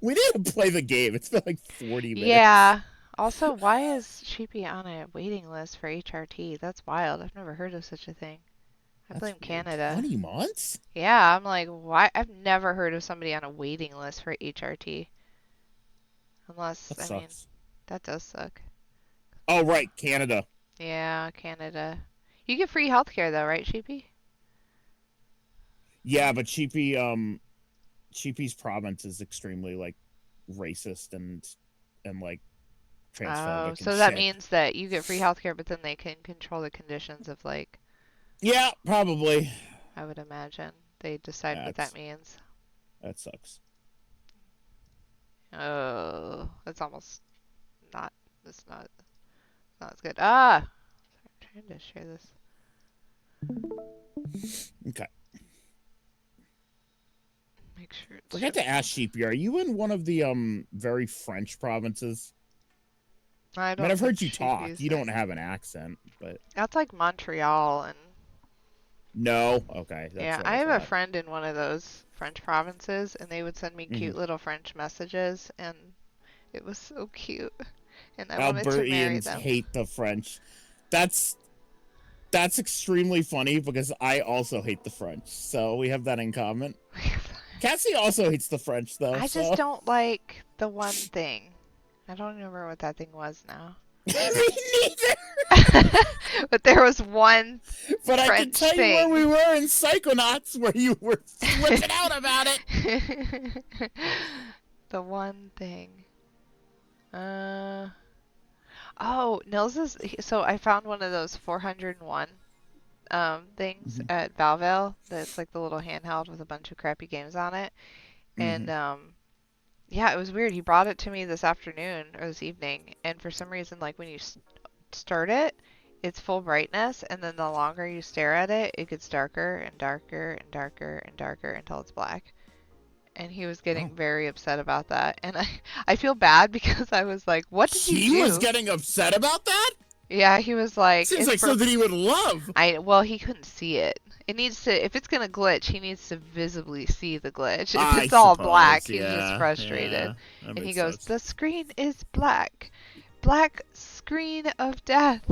We need to play the game. It's been like 40 minutes. Yeah. Also, why is Sheepy on a waiting list for HRT? That's wild. I've never heard of such a thing. I That's blame weird. Canada. 20 months? Yeah, I'm like, why? I've never heard of somebody on a waiting list for HRT. Unless, That I mean, sucks. that does suck. Oh, right. Canada. Yeah, Canada. You get free healthcare though, right, Sheepy? Yeah, but Sheepy's province is extremely like racist and like Oh, transphobic and so that shit. means that you get free healthcare, but then they can control the conditions of like, Yeah, probably. I would imagine they decide what that That's means. that sucks. Oh, that's almost not. That's not as good. Ah, sorry, I'm trying to share this. Okay. Make sure it's Forgot to showing ask up. Sheepy, are you in one of the very French provinces? I I mean, don't I've think heard you talk. Sheepy's You don't in. have an accent, but That's like Montreal and no. Okay, that's yeah, what I I have a thought. friend in one of those French provinces, and they would send me Hmm. cute little French messages, and it was so cute, and I wanted to marry Albertians them. hate the French. That's that's extremely funny because I also hate the French. So we have that in common. Cassie also hates the French though, I just so don't like the one thing. I don't remember what that thing was now. me neither. But there was one But I can French tell you where we thing. were in Psychonauts where you were flipping out about it. The one thing. Uh oh, Oh, Nils is so I found one of those 401 things Hmm. at Valvale that's like the little handheld with a bunch of crappy games on it. And Hmm. yeah, it was weird. He brought it to me this afternoon or this evening, and for some reason, like when you start it, it's full brightness, and then the longer you stare at it, it gets darker and darker and darker and darker until it's black. And he was Oh. getting very upset about that. And I feel bad because I was like, "What did you He was do?" getting upset about that? Yeah, he was like, Seems "It's like for something he would love. well, he couldn't see it. It needs to, if it's gonna glitch, he needs to visibly see the glitch. If I it's all black, suppose. he's just Yeah. frustrated. Yeah. That And he makes goes, sense. "The screen is black. Black screen of death."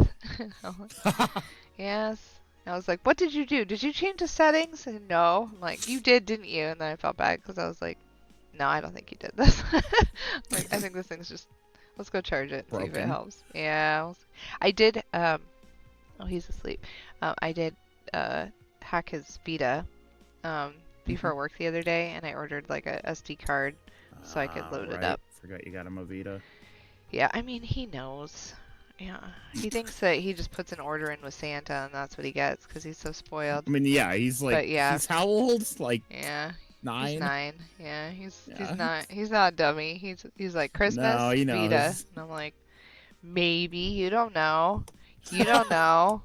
I'm like, yes. I was like, "What did you do? Did you change the settings?" And no. I'm like, "You did, didn't you?" And then I felt bad because I was like, "No, I don't think you did this." Like, I think this thing's just, let's go charge it and see if it Broken. helps. Yeah. I did, oh, he's asleep. I did hack his Vita Hmm. before work the other day, and I ordered like a SD card so I could load it Right. up. Forgot you got him a Vita. Yeah, I mean, he knows. Yeah, he thinks that he just puts an order in with Santa and that's what he gets because he's so spoiled. I mean, yeah, But yeah, he's how old? Like yeah, he's 9? 9. Yeah, he's Yeah. not a dummy. He's like No, Christmas he Vita, knows. and I'm like, maybe you don't know, you don't know,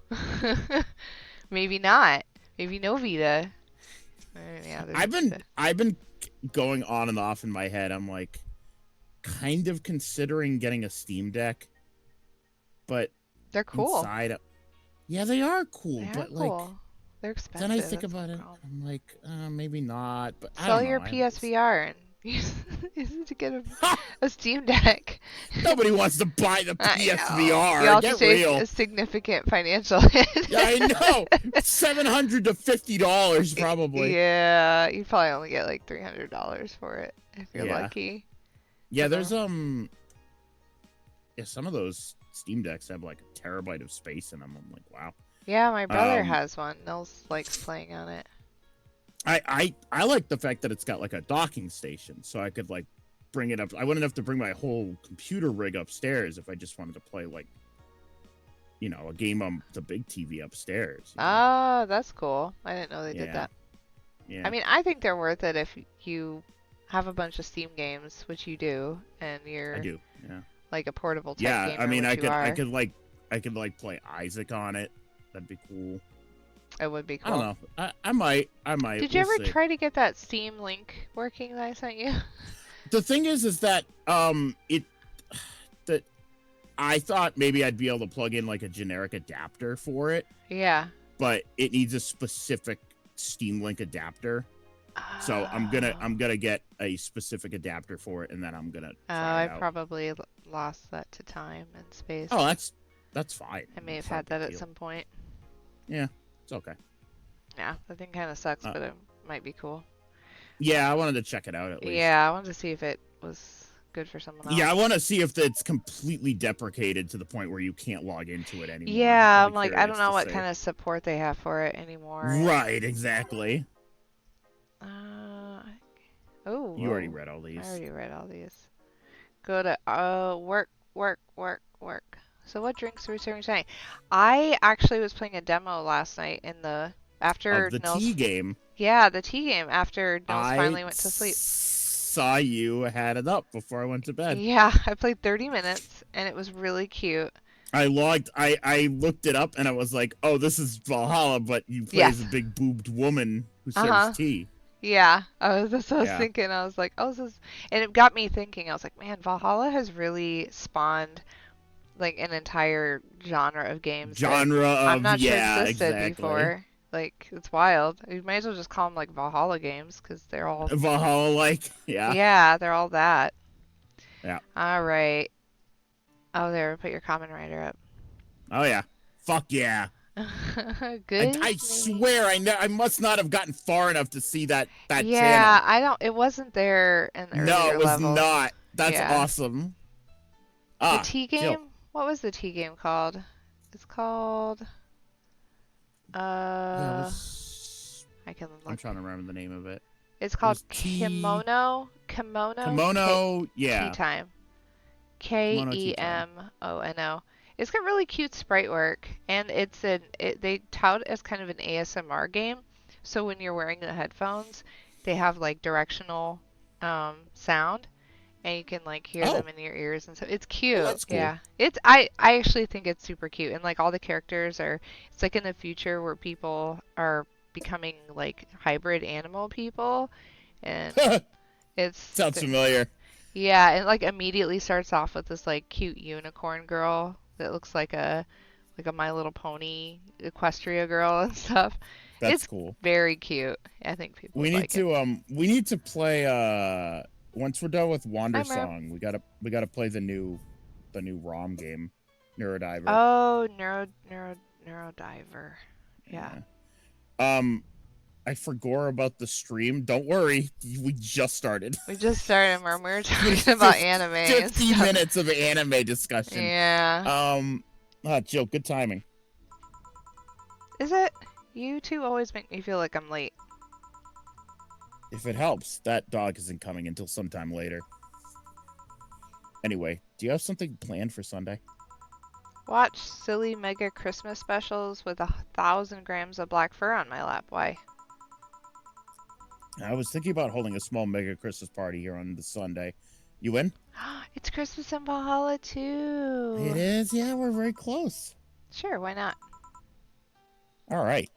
maybe not, maybe no Vita. Yeah, there's a Vita. I've been going on and off in my head. I'm like kind of considering getting a Steam Deck, but They're cool. inside, yeah, they are They cool, are but like cool. They're then I expensive. think That's about the it. problem. I'm like, maybe not, but I Sell don't know. your PSVR and use it to get a Steam Deck. Nobody wants to buy the I know. You'll PSVR. have to Get take real. a significant financial hit. Yeah, I know. $700 to $50 probably. Yeah, you probably only get like $300 for it if you're Yeah. lucky. Yeah, And there's yeah, some of those Steam Decks have like a terabyte of space in them. I'm like, wow. yeah, my brother Um, has one. Nils likes playing on it. I like the fact that it's got like a docking station, so I could like bring it up. I wouldn't have to bring my whole computer rig upstairs if I just wanted to play like, a game on the big TV upstairs. Oh, that's cool. I didn't know they did Yeah. that. Yeah. I mean, I think they're worth it if you have a bunch of Steam games, which you do, and I you're do. Yeah. like a portable type Yeah. gamer, I mean, which you are. I could like play Isaac on it. That'd be cool. It would be I don't cool. know. I might. Did you We'll ever see. try to get that Steam link working that I sent you? The thing is that that I thought maybe I'd be able to plug in like a generic adapter for it, Yeah. but it needs a specific Steam Link adapter. So I'm gonna get a specific adapter for it, and then I'm gonna try I it out. probably lost that to time and space. Oh, that's fine. I may have That's not a had that big at deal. some point. Yeah, it's okay. Yeah, the thing kind of sucks, Uh, but it might be cool. Yeah, I wanted to check it out at least. Yeah, I wanted to see if it was good for someone else. Yeah, I want to see if it's completely deprecated to the point where you can't log into it anymore. Yeah, I'll I'm be like, I don't curious know to what see. kind of support they have for it anymore. Right, exactly. Uh, oh, You already whoa. read all these. I already read all these. Go to work. So what drinks are we serving tonight? I actually was playing a demo last night in the after Of the Nils. tea game. Yeah, the tea game after Nils I finally went to sleep. saw you had it up before I went to bed. Yeah, I played 30 minutes and it was really cute. I looked it up and I was like, oh, this is Valhalla, but you play Yes. as a big boobed woman who serves Uh-huh. tea. Yeah, that's what I was Yeah. thinking. I was like, oh, this is, and it got me thinking. I was like, man, Valhalla has really spawned like an entire genre of games that Genre I'm of, not sure yeah, existed exactly. before. Like, it's wild. You might as well just call them like Valhalla games because they're all, Valhalla, like, yeah. yeah, they're all that. Yeah. All right. Oh, there, put your Common Rider up. Oh, yeah. Fuck yeah. Good. I swear I must not have gotten far enough to see that Yeah, channel. it wasn't there in the No, earlier it was levels. not. That's Yeah. awesome. The tea Jill. game? What was the tea game called? It's called Yeah, it was... I can I'm look. trying to remember the name of it. It's called was tea- Kimono Kimono, yeah. Tea Time. Kimono Tea Time. Kemono. It's got really cute sprite work, and they tout it as kind of an ASMR game. So when you're wearing the headphones, they have like directional sound, and you can like hear Oh, them in your ears and so it's well, cute. that's cool. Yeah. I actually think it's super cute, and like all the characters are it's like in the future where people are becoming like hybrid animal people, and it's Sounds familiar. yeah, and like immediately starts off with this like cute unicorn girl that looks like a My Little Pony Equestria girl and stuff. That's It's cool. very cute. I think people would like it. We need to play once we're done with Hi, Wander Merv. Song, we gotta play the new ROM game, Neurodiver. Oh, Neuro Diver. Yeah. Yeah. Um I forgot about the stream. Don't worry, we just started. We just started and we were talking about Fif- anime and 50 stuff. minutes of anime discussion. Yeah. Jill, good timing. Is it? You two always make me feel like I'm late. If it helps, that dog isn't coming until sometime later. Anyway, do you have something planned for Sunday? Watch silly mega Christmas specials with 1,000 grams of black fur on my lap. Why? I was thinking about holding a small mega Christmas party here on the Sunday. You in? It's Christmas in Valhalla too. It is? Yeah, we're very close. Sure, why not? All right.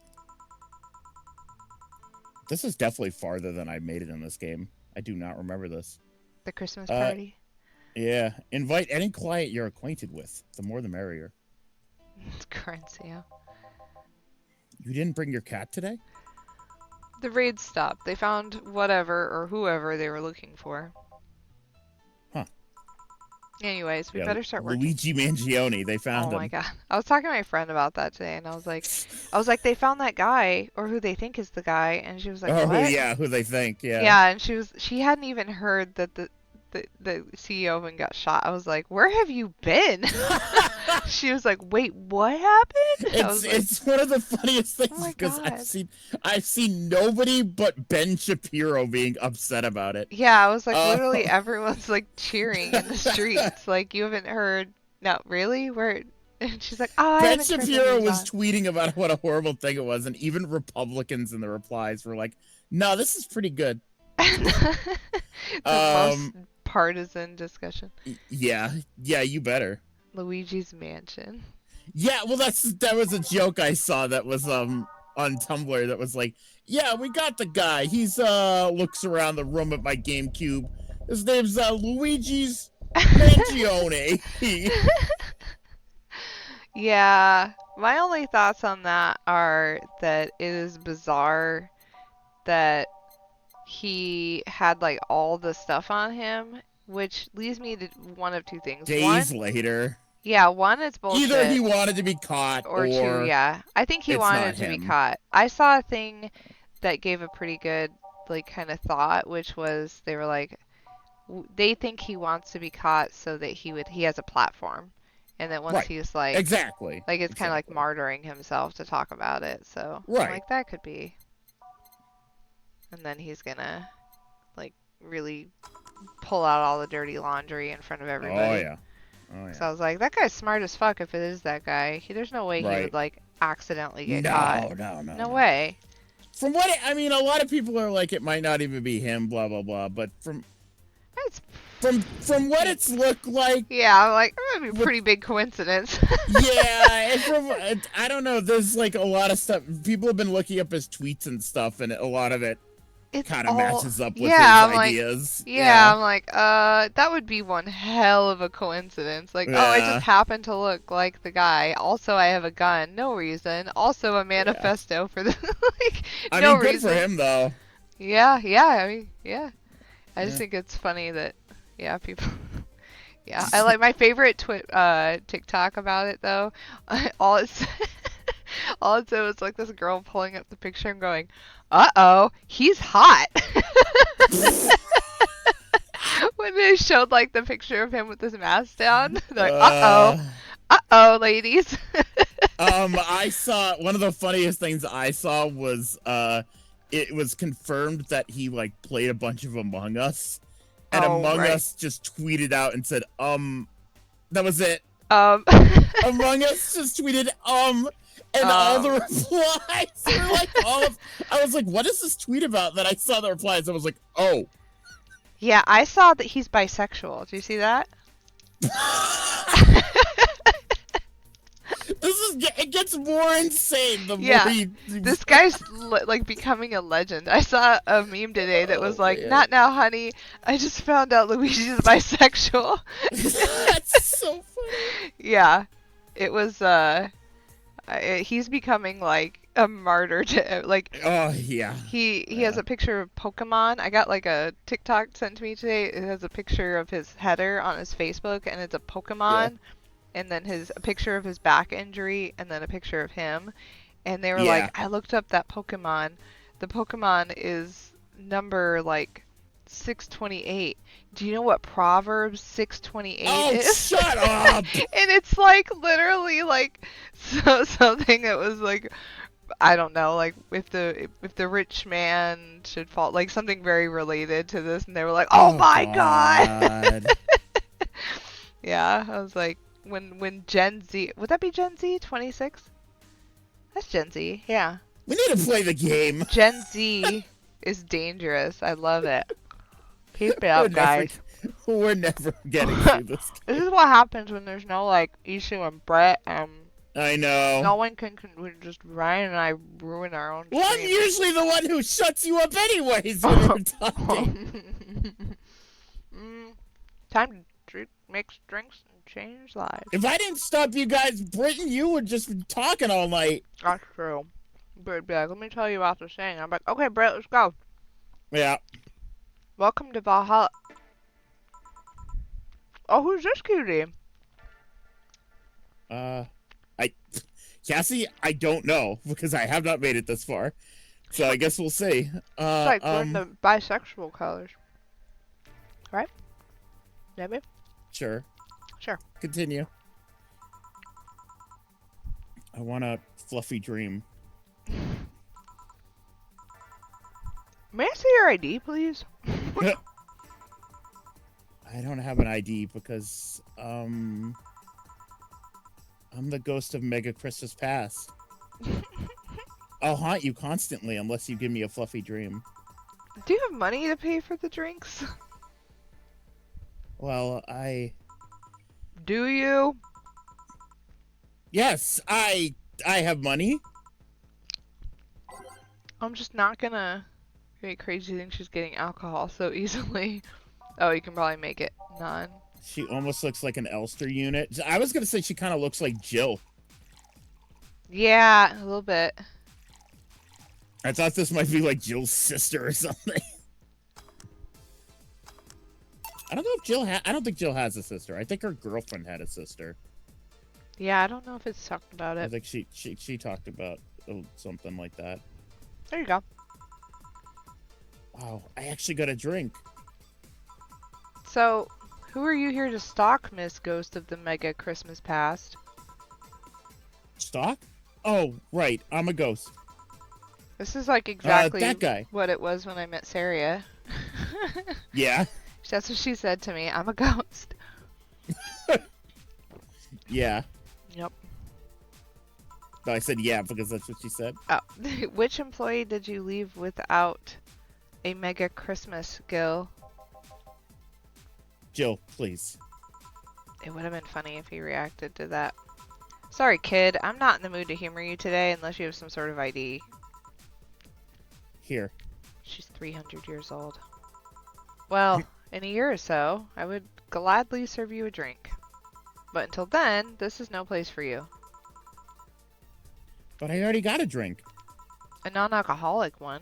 This is definitely farther than I made it in this game. I do not remember this. The Christmas party. Yeah. Invite any client you're acquainted with. The more the merrier. It's Corinthia. You didn't bring your cat today? The raid stopped. They found whatever or whoever they were looking for. Huh. Anyways, we better start working. Luigi Mangione, they found him. Oh my god. I was talking to my friend about that today, and I was like, they found that guy, or who they think is the guy, and she was like, Oh, what? yeah, who they think, yeah. Yeah, and she hadn't even heard that the CEO even got shot. I was like, where have you been? She was like, wait, what happened? It's one of the funniest things oh my because God. I've seen nobody but Ben Shapiro being upset about it. Yeah, I was like, literally everyone's like cheering in the streets. Like, you haven't heard? No, really? Where? And she's like, oh, I Ben haven't turned the Shapiro news was on. tweeting about what a horrible thing it was, and even Republicans in the replies were like, "No, this is pretty good." The most partisan discussion. Yeah, you better. Luigi's Mansion. Yeah, well, that was a joke I saw that was on Tumblr that was like, yeah, we got the guy. He's looks around the room at my GameCube. His name's Luigi's Mangione. Yeah, my only thoughts on that are that it is bizarre that he had like all the stuff on him, which leads me to one of two things. Days later. Yeah, one, it's bullshit. Either he wanted to be caught, or two, yeah. I think he it's wanted not to be him. caught. I saw a thing that gave a pretty good, like, kind of thought, which was they were like, they think he wants to be caught so that he has a platform, and that once Right. he's like, Exactly. like it's kind of like martyring himself to talk about it. So Right. like that could be, and then he's gonna like really pull out all the dirty laundry in front of everybody. Oh yeah. So I was like, that guy's smart as fuck if it is that guy. There's no way he would like accidentally get caught. No way. From what I mean, a lot of people are like, it might not even be him, blah blah blah. But from what it's looked like, yeah, I'm like, that'd be a pretty big coincidence. Yeah, and I don't know. There's like a lot of stuff. People have been looking up his tweets and stuff, and a lot of it kind of matches up with his ideas. Like, yeah, I'm like, that would be one hell of a coincidence. Like, oh, I just happen to look like the guy. Also, I have a gun. No reason. Also, a manifesto for the like. I no mean, good reason. for him though. Yeah. I mean, yeah. I just think it's funny that, yeah, people. Yeah, I like my favorite TikTok about it though. All it said was like this girl pulling up the picture and going, "Uh-oh, he's hot." When they showed like the picture of him with his mask down, they're like, "Uh-oh, ladies." I saw one of the funniest things I saw was it was confirmed that he like played a bunch of Among Us. And Among Us just tweeted out and said, that was it. Um, Among Us just tweeted and all the replies were like I was like, what is this tweet about? Then I saw the replies. I was like, oh. yeah, I saw that he's bisexual. Do you see that? It gets more insane the more Yeah, he. this guy's like becoming a legend. I saw a meme today that was like, man. "Not now, honey. I just found out Luigi's bisexual." That's so funny. Yeah, it was. He's becoming like a martyr to like. Oh yeah. He has a picture of Pokemon. I got like a TikTok sent to me today. It has a picture of his header on his Facebook, and it's a Pokemon. Yeah. And then a picture of his back injury, and then a picture of him. And they were Yeah. like, I looked up that Pokemon. The Pokemon is number like 628. Do you know what Proverbs 628 is? Shut up! And it's like literally like something that was like, I don't know, like if the rich man should fall, like something very related to this. And they were like, oh my God. Yeah, I was like, when Gen Z, would that be Gen Z 26? That's Gen Z, yeah. We need to play the game. Gen Z is dangerous. I love it. Keep it up, guys. We're never getting through this game. This is what happens when there's no like Ishu and Brett. I know. No one can just Ryan and I ruin our own. Well, I'm usually the one who shuts you up anyways when we're talking. Time to mix drinks and change lives. If I didn't stop you guys, Britton, you would just be talking all night. That's true. Britt be like, let me tell you about this thing. I'm like, okay, Britt, let's go. Yeah. Welcome to Valhalla. Oh, who's this cutie? Cassie, I don't know because I have not made it this far. So I guess we'll see. It's like wearing the bisexual colors. Right? Maybe? Sure. Sure. Continue. I want a fluffy dream. May I see your ID, please? I don't have an ID because, I'm the ghost of Mega Christmas Past. I'll haunt you constantly unless you give me a fluffy dream. Do you have money to pay for the drinks? Well, Do you? Yes, I have money. I'm just not gonna get crazy think she's getting alcohol so easily. Oh, you can probably make it none. She almost looks like an Elster unit. I was gonna say she kind of looks like Jill. Yeah, a little bit. I thought this might be like Jill's sister or something. I don't know if Jill I don't think Jill has a sister. I think her girlfriend had a sister. Yeah, I don't know if it's talked about it. I think she talked about something like that. There you go. Wow, I actually got a drink. So, who are you here to stalk, Miss Ghost of the Mega Christmas Past? Stalk? Oh, right. I'm a ghost. This is like exactly that guy. what it was when I met Saria. Yeah. That's what she said to me. I'm a ghost. Yeah. Yep. No, I said yeah because that's what she said. Oh. Which employee did you leave without a Mega Christmas, Gil? Jill, please. It would have been funny if he reacted to that. Sorry, kid. I'm not in the mood to humor you today unless you have some sort of ID. Here. She's 300 years old. Well, in a year or so, I would gladly serve you a drink. But until then, this is no place for you. But I already got a drink. A non-alcoholic one.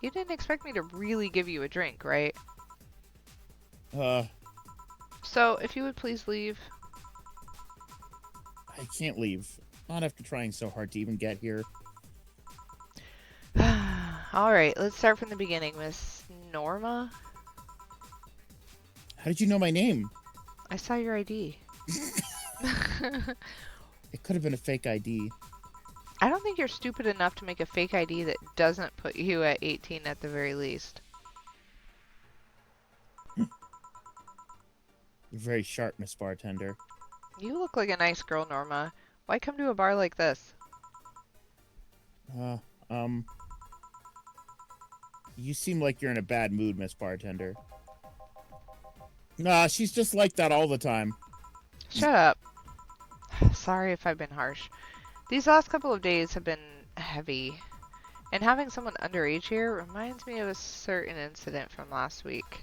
You didn't expect me to really give you a drink, right? So, if you would please leave. I can't leave. Not after trying so hard to even get here. Alright, let's start from the beginning, Miss Norma. How did you know my name? I saw your ID. It could have been a fake ID. I don't think you're stupid enough to make a fake ID that doesn't put you at 18 at the very least. You're very sharp, Miss Bartender. You look like a nice girl, Norma. Why come to a bar like this? Uh, um, you seem like you're in a bad mood, Miss Bartender. Nah, she's just like that all the time. Shut up. Sorry if I've been harsh. These last couple of days have been heavy. And having someone underage here reminds me of a certain incident from last week.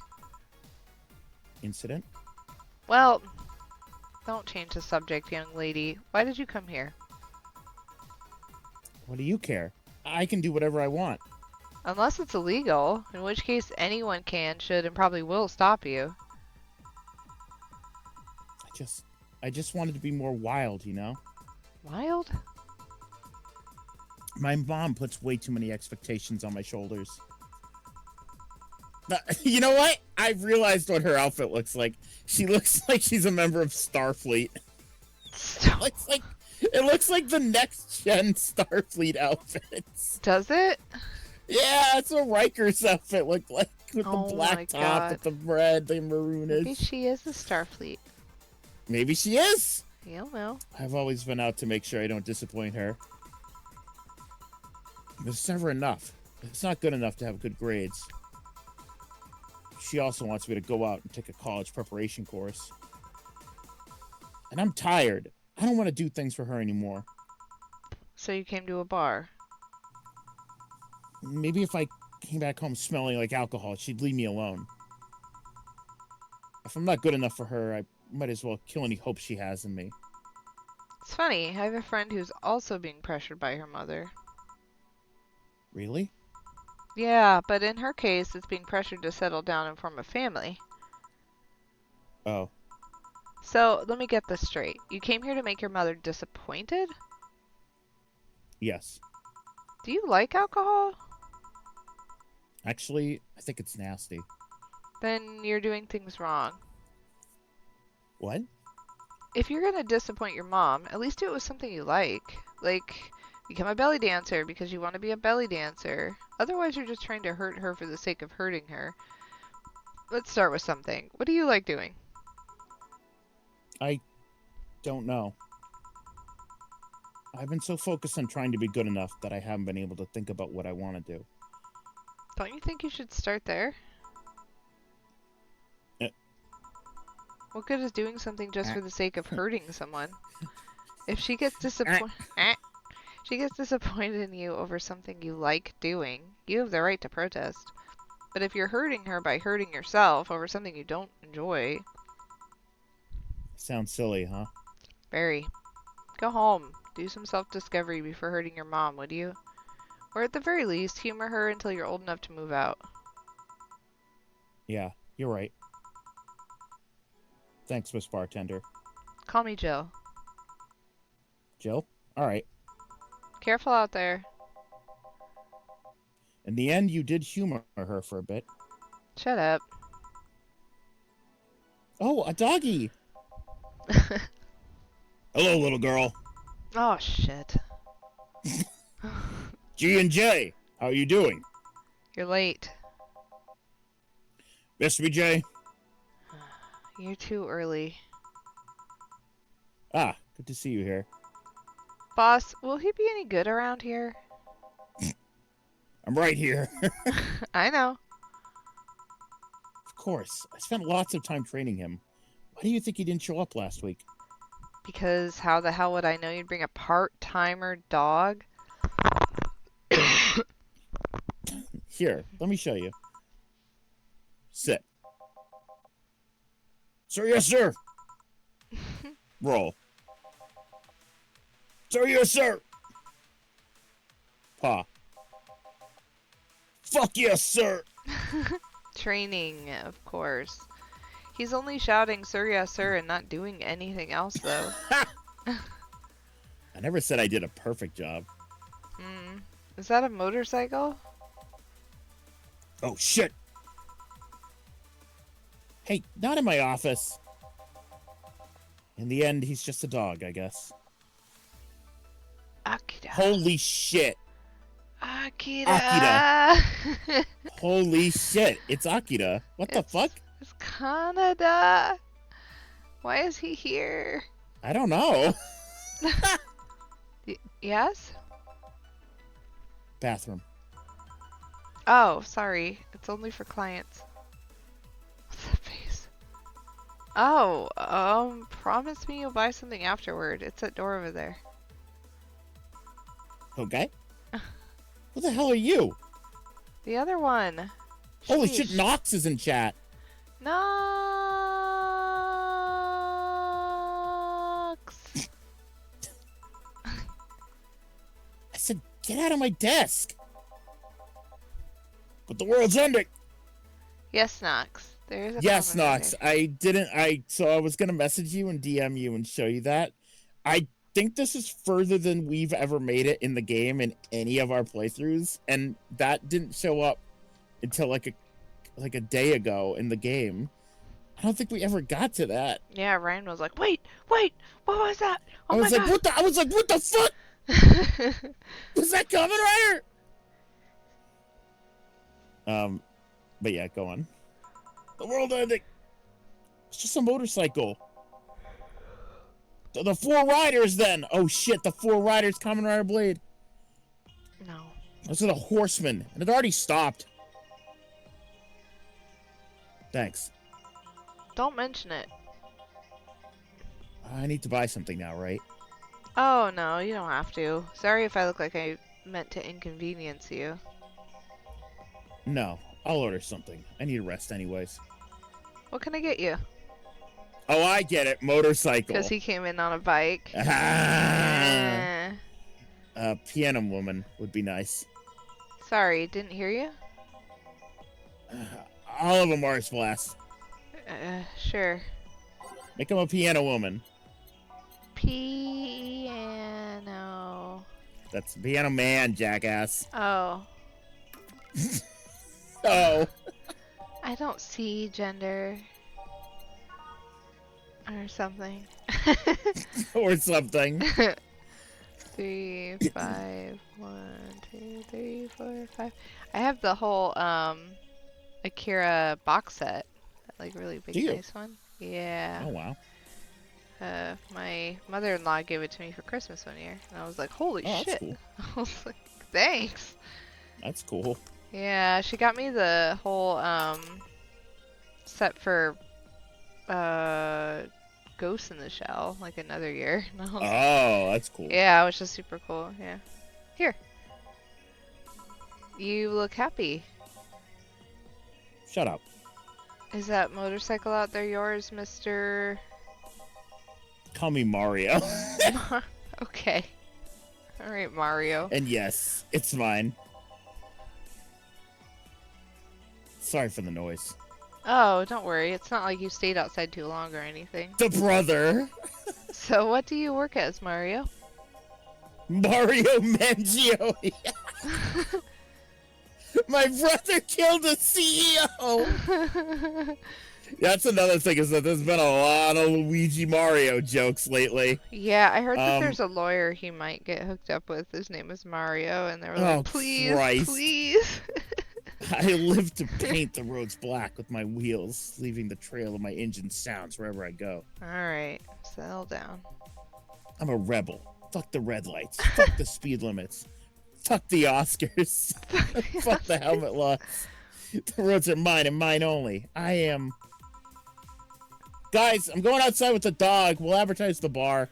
Incident? Well, don't change the subject, young lady. Why did you come here? What do you care? I can do whatever I want. Unless it's illegal, in which case anyone can, should, and probably will stop you. I just wanted to be more wild, you know? Wild? My mom puts way too many expectations on my shoulders. You know what? I've realized what her outfit looks like. She looks like she's a member of Starfleet. It looks like the next gen Starfleet outfits. Does it? Yeah, that's what Riker's outfit looked like, with Oh the my black top, God. with the red, the maroonish. Maybe she is the Starfleet. Maybe she is. You don't know. I've always been out to make sure I don't disappoint her. But it's never enough. It's not good enough to have good grades. She also wants me to go out and take a college preparation course. And I'm tired. I don't want to do things for her anymore. So you came to a bar. Maybe if I came back home smelling like alcohol, she'd leave me alone. If I'm not good enough for her, I might as well kill any hope she has in me. It's funny, I have a friend who's also being pressured by her mother. Really? Yeah, but in her case, it's being pressured to settle down and form a family. Oh. So, let me get this straight. You came here to make your mother disappointed? Yes. Do you like alcohol? Actually, I think it's nasty. Then you're doing things wrong. What? If you're gonna disappoint your mom, at least do it with something you like. Like, become a belly dancer because you want to be a belly dancer. Otherwise, you're just trying to hurt her for the sake of hurting her. Let's start with something. What do you like doing? I don't know. I've been so focused on trying to be good enough that I haven't been able to think about what I want to do. Don't you think you should start there? What good is doing something just for the sake of hurting someone? If she gets disappointed in you over something you like doing, you have the right to protest. But if you're hurting her by hurting yourself over something you don't enjoy... Sounds silly, huh? Very. Go home. Do some self-discovery before hurting your mom, would you? Or at the very least, humor her until you're old enough to move out. Yeah, you're right. Thanks, Miss Bartender. Call me Jill. Jill? All right. Careful out there. In the end, you did humor her for a bit. Shut up. Oh, a doggy! Hello, little girl. Oh, shit. G&J, how are you doing? You're late. Miss me, J? You're too early. Ah, good to see you here. Boss, will he be any good around here? I'm right here. I know. Of course. I spent lots of time training him. Why do you think he didn't show up last week? Because how the hell would I know you'd bring a part-timer dog? Here, let me show you. Sit. Sir, yes, sir. Roll. Sir, yes, sir. Paw. Fuck yes, sir. Training, of course. He's only shouting, sir, yes, sir, and not doing anything else, though. I never said I did a perfect job. Is that a motorcycle? Oh, shit. Hey, not in my office. In the end, he's just a dog, I guess. Akira. Holy shit. Akira. Holy shit. It's Akira. What the fuck? It's Canada. Why is he here? I don't know. Yes? Bathroom. Oh, sorry. It's only for clients. What's that face? Oh, promise me you'll buy something afterward. It's that door over there. Okay. Who the hell are you? The other one. Holy Sheesh. shit, Nox is in chat. Nox. I said, get out of my desk. But the world's ending. Yes, Nox. There is a Yes, comment Nox. So I was going to message you and DM you and show you that. I think this is further than we've ever made it in the game in any of our playthroughs. And that didn't show up until like a day ago in the game. I don't think we ever got to that. Yeah, Ryan was like, wait, what was that? Oh I was like, what the fuck? Was that Kamen Rider? But yeah, go on. The world ending. It's just a motorcycle. The 4 riders then. Oh shit, the 4 riders, Kamen Rider Blade. No. Those are the horsemen, and it already stopped. Thanks. Don't mention it. I need to buy something now, right? Oh, no, you don't have to. Sorry if I look like I meant to inconvenience you. No, I'll order something. I need a rest anyways. What can I get you? Oh, I get it. Motorcycle. Because he came in on a bike. Ah. Piano woman would be nice. Sorry, didn't hear you? All of them are Blast. Sure. Make him a piano woman. Piano. That's piano man, jackass. Oh. Oh. I don't see gender. Or something. Or something. 3, 5, 1, 2, 3, 4, 5. I have the whole Akira box set. That like really big nice one. Yeah. Oh wow. My mother-in-law gave it to me for Christmas one year, and I was like, holy shit. That's cool. I was like, thanks. That's cool. Yeah, she got me the whole set for Ghost in the Shell like another year. Oh, that's cool. Yeah, which is super cool. Yeah. Here. You look happy. Shut up. Is that motorcycle out there yours, Mr. Call me Mario. Okay. Alright, Mario. And yes, it's mine. Sorry for the noise. Oh, don't worry. It's not like you stayed outside too long or anything. The brother. So what do you work as, Mario? Mario Mangione. My brother killed the CEO. That's another thing, is that there's been a lot of Luigi Mario jokes lately. Yeah, I heard that there's a lawyer he might get hooked up with. His name is Mario, and they were like, please, Christ. please. I live to paint the roads black with my wheels, leaving the trail of my engine sounds wherever I go. Alright, settle down. I'm a rebel. Fuck the red lights. Fuck the speed limits. Fuck the Oscars. Fuck the helmet laws. The roads are mine and mine only. I am... Guys, I'm going outside with the dog. We'll advertise the bar.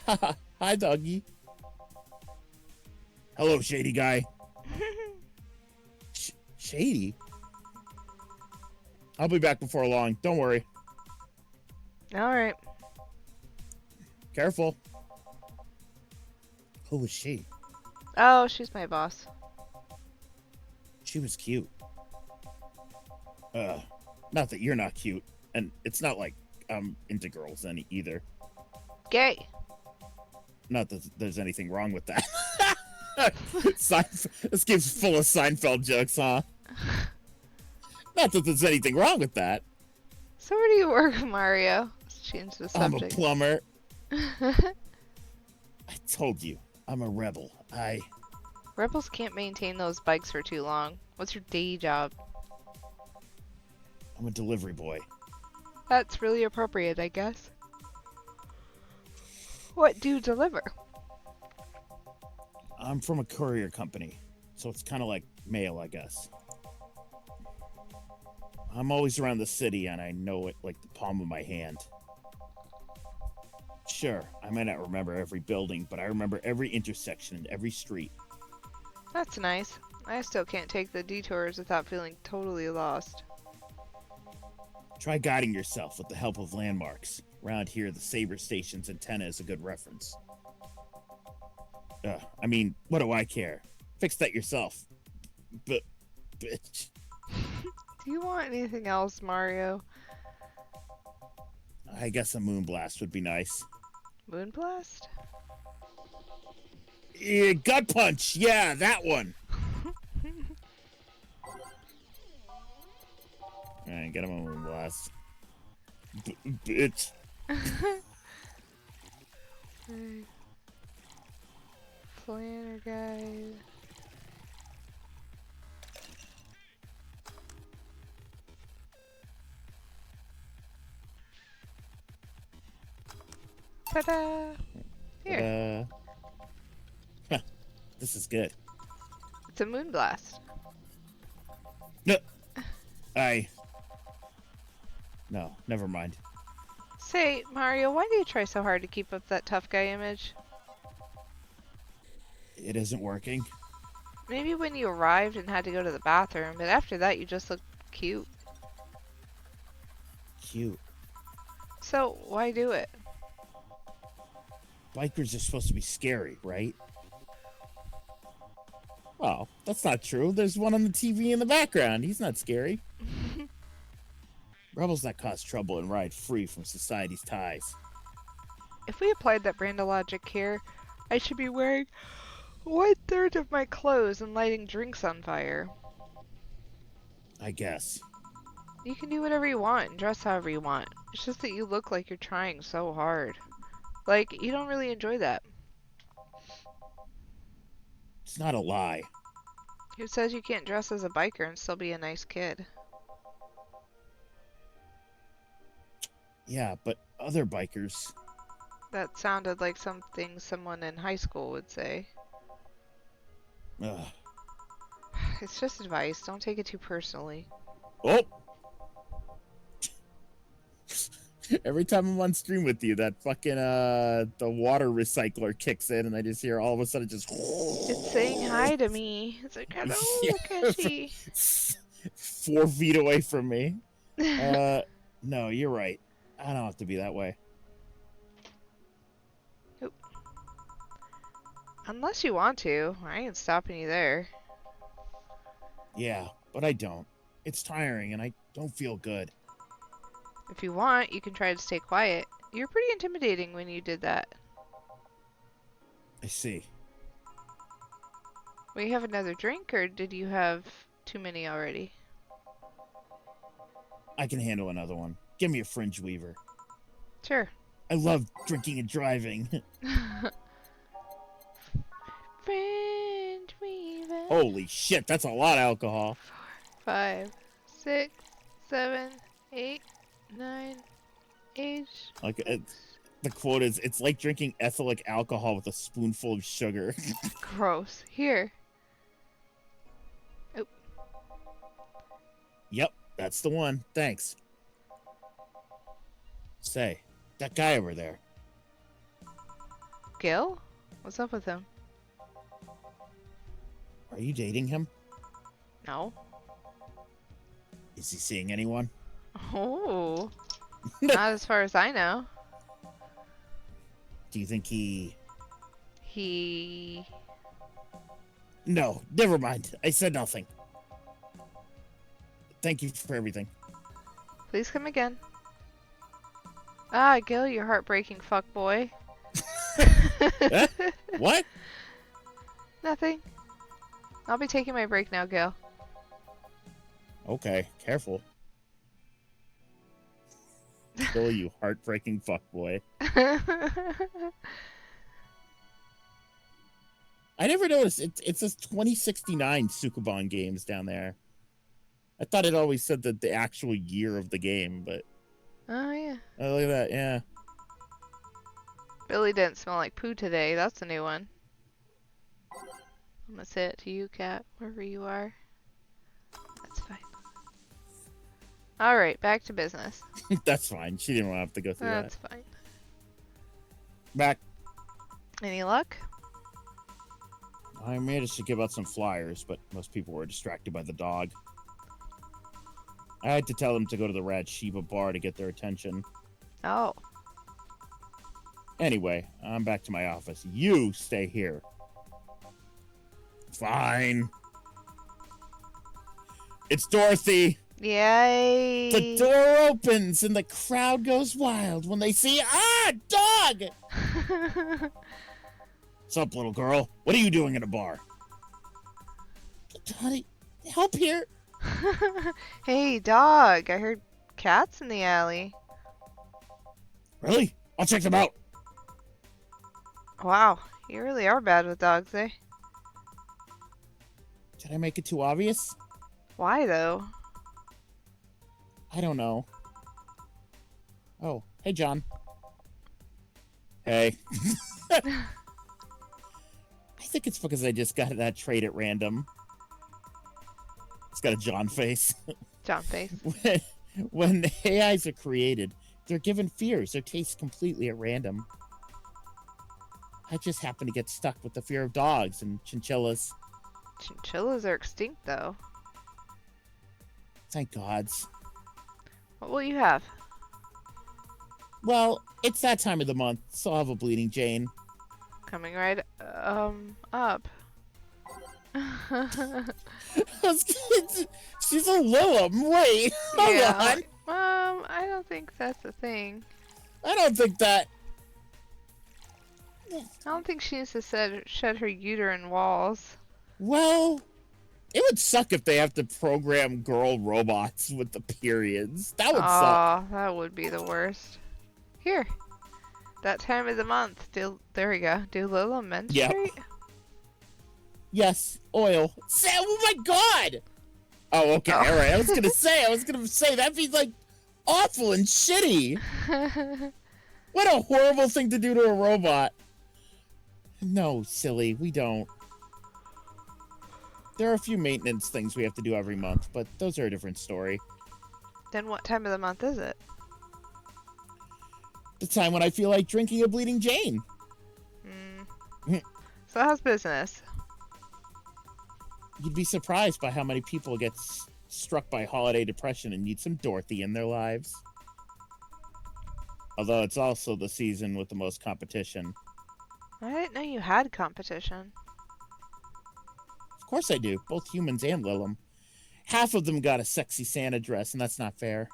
Hi, doggy. Hello, shady guy. Shady? I'll be back before long. Don't worry. Alright. Careful. Who was she? Oh, she's my boss. She was cute. Not that you're not cute. And it's not like I'm into girls either. Gay. Not that there's anything wrong with that. This game's full of Seinfeld jokes, huh? Not that there's anything wrong with that. So where do you work, Mario? Let's change the I'm a subject. plumber. I told you, I'm a rebel. Rebels can't maintain those bikes for too long. What's your day job? I'm a delivery boy. That's really appropriate, I guess. What do you deliver? I'm from a courier company, so it's kind of like mail, I guess. I'm always around the city, and I know it like the palm of my hand. Sure, I may not remember every building, but I remember every intersection and every street. That's nice. I still can't take the detours without feeling totally lost. Try guiding yourself with the help of landmarks. Around here, the Saber Station's antenna is a good reference. I mean, what do I care? Fix that yourself. Bitch. Do you want anything else, Mario? I guess a moonblast would be nice. Moonblast? Yeah, gut punch! Yeah, that one! Alright, get him a moonblast. Bitch. Planner guide. Ta-da! Here. Huh, this is good. It's a moonblast. No. No, never mind. Say, Mario, why do you try so hard to keep up that tough guy image? It isn't working. Maybe when you arrived and had to go to the bathroom, but after that you just looked cute. Cute. So, why do it? Bikers are supposed to be scary, right? Well, that's not true. There's one on the TV in the background. He's not scary. Rebels that cause trouble and ride free from society's ties. If we applied that brand of logic here, I should be wearing 1/3 of my clothes and lighting drinks on fire. I guess. You can do whatever you want and dress however you want. It's just that you look like you're trying so hard. Like, you don't really enjoy that. It's not a lie. Who says you can't dress as a biker and still be a nice kid? Yeah, but other bikers... That sounded like something someone in high school would say. Ugh. It's just advice. Don't take it too personally. Oh! Every time I'm on stream with you, that fucking, the water recycler kicks in, and I just hear all of a sudden just... It's saying hi to me. It's like, hello, Cassie. 4 feet away from me. No, you're right. I don't have to be that way. Oop. Unless you want to. I ain't stopping you there. Yeah, but I don't. It's tiring, and I don't feel good. If you want, you can try to stay quiet. You're pretty intimidating when you did that. I see. Will you have another drink, or did you have too many already? I can handle another one. Give me a fringe weaver. Sure. I love drinking and driving. Fringe weaver. Holy shit, that's a lot of alcohol. 5, 6, 7, 8, 9, 8. Like the quote is, "It's like drinking ethylene alcohol with a spoonful of sugar." Gross. Here. Oh. Yep, that's the one. Thanks. Say, that guy over there. Gil? What's up with him? Are you dating him? No. Is he seeing anyone? Oh. Not as far as I know. Do you think he... No, never mind. I said nothing. Thank you for everything. Please come again. Ah, Gil, you heartbreaking fuckboy. Huh? What? Nothing. I'll be taking my break now, Gil. Okay, careful. Still, you heartbreaking fuckboy. I never noticed. It says 2069 Sukuban games down there. I thought it always said that the actual year of the game, but Oh, yeah. Oh, look at that. Yeah. Billy didn't smell like poo today. That's a new one. I'm gonna say it to you, cat, wherever you are. That's fine. Alright, back to business. That's fine. She didn't want to have to go through That's fine. that. Back. Any luck? I managed to give out some flyers, but most people were distracted by the dog. I had to tell them to go to the Rad Shiva bar to get their attention. Oh. Anyway, I'm back to my office. You stay here. Fine. It's Dorothy. Yay! The door opens and the crowd goes wild when they see, dog! What's up, little girl? What are you doing in a bar? Honey, help here. Hey, dog. I heard cats in the alley. Really? I'll check them out. Wow, you really are bad with dogs, eh? Did I make it too obvious? Why, though? I don't know. Oh, hey, John. Hey. I think it's because I just got that trait at random. It's got a John face. John face. When the AIs are created, they're given fears or tastes completely at random. I just happen to get stuck with the fear of dogs and chinchillas. Chinchillas are extinct, though. Thank gods. What will you have? Well, it's that time of the month, so I'll have a bleeding Jane. Coming right, up. She's a Lillum. Wait, hold on. I don't think that's a thing. I don't think that. I don't think she needs to shed her uterine walls. Well, it would suck if they have to program girl robots with the periods. That would suck. Oh, that would be the worst. Here. That time of the month. There we go. Do Lila menstruate? Yep. Yes, oil. Oh my god! Oh, okay, Oh. alright. I was gonna say, that'd be like awful and shitty. What a horrible thing to do to a robot. No, silly, we don't. There are a few maintenance things we have to do every month, but those are a different story. Then what time of the month is it? The time when I feel like drinking a bleeding Jane. So how's business? You'd be surprised by how many people get struck by holiday depression and need some Dorothy in their lives. Although it's also the season with the most competition. I didn't know you had competition. Of course I do, both humans and Lillum. Half of them got a sexy Santa dress, and that's not fair.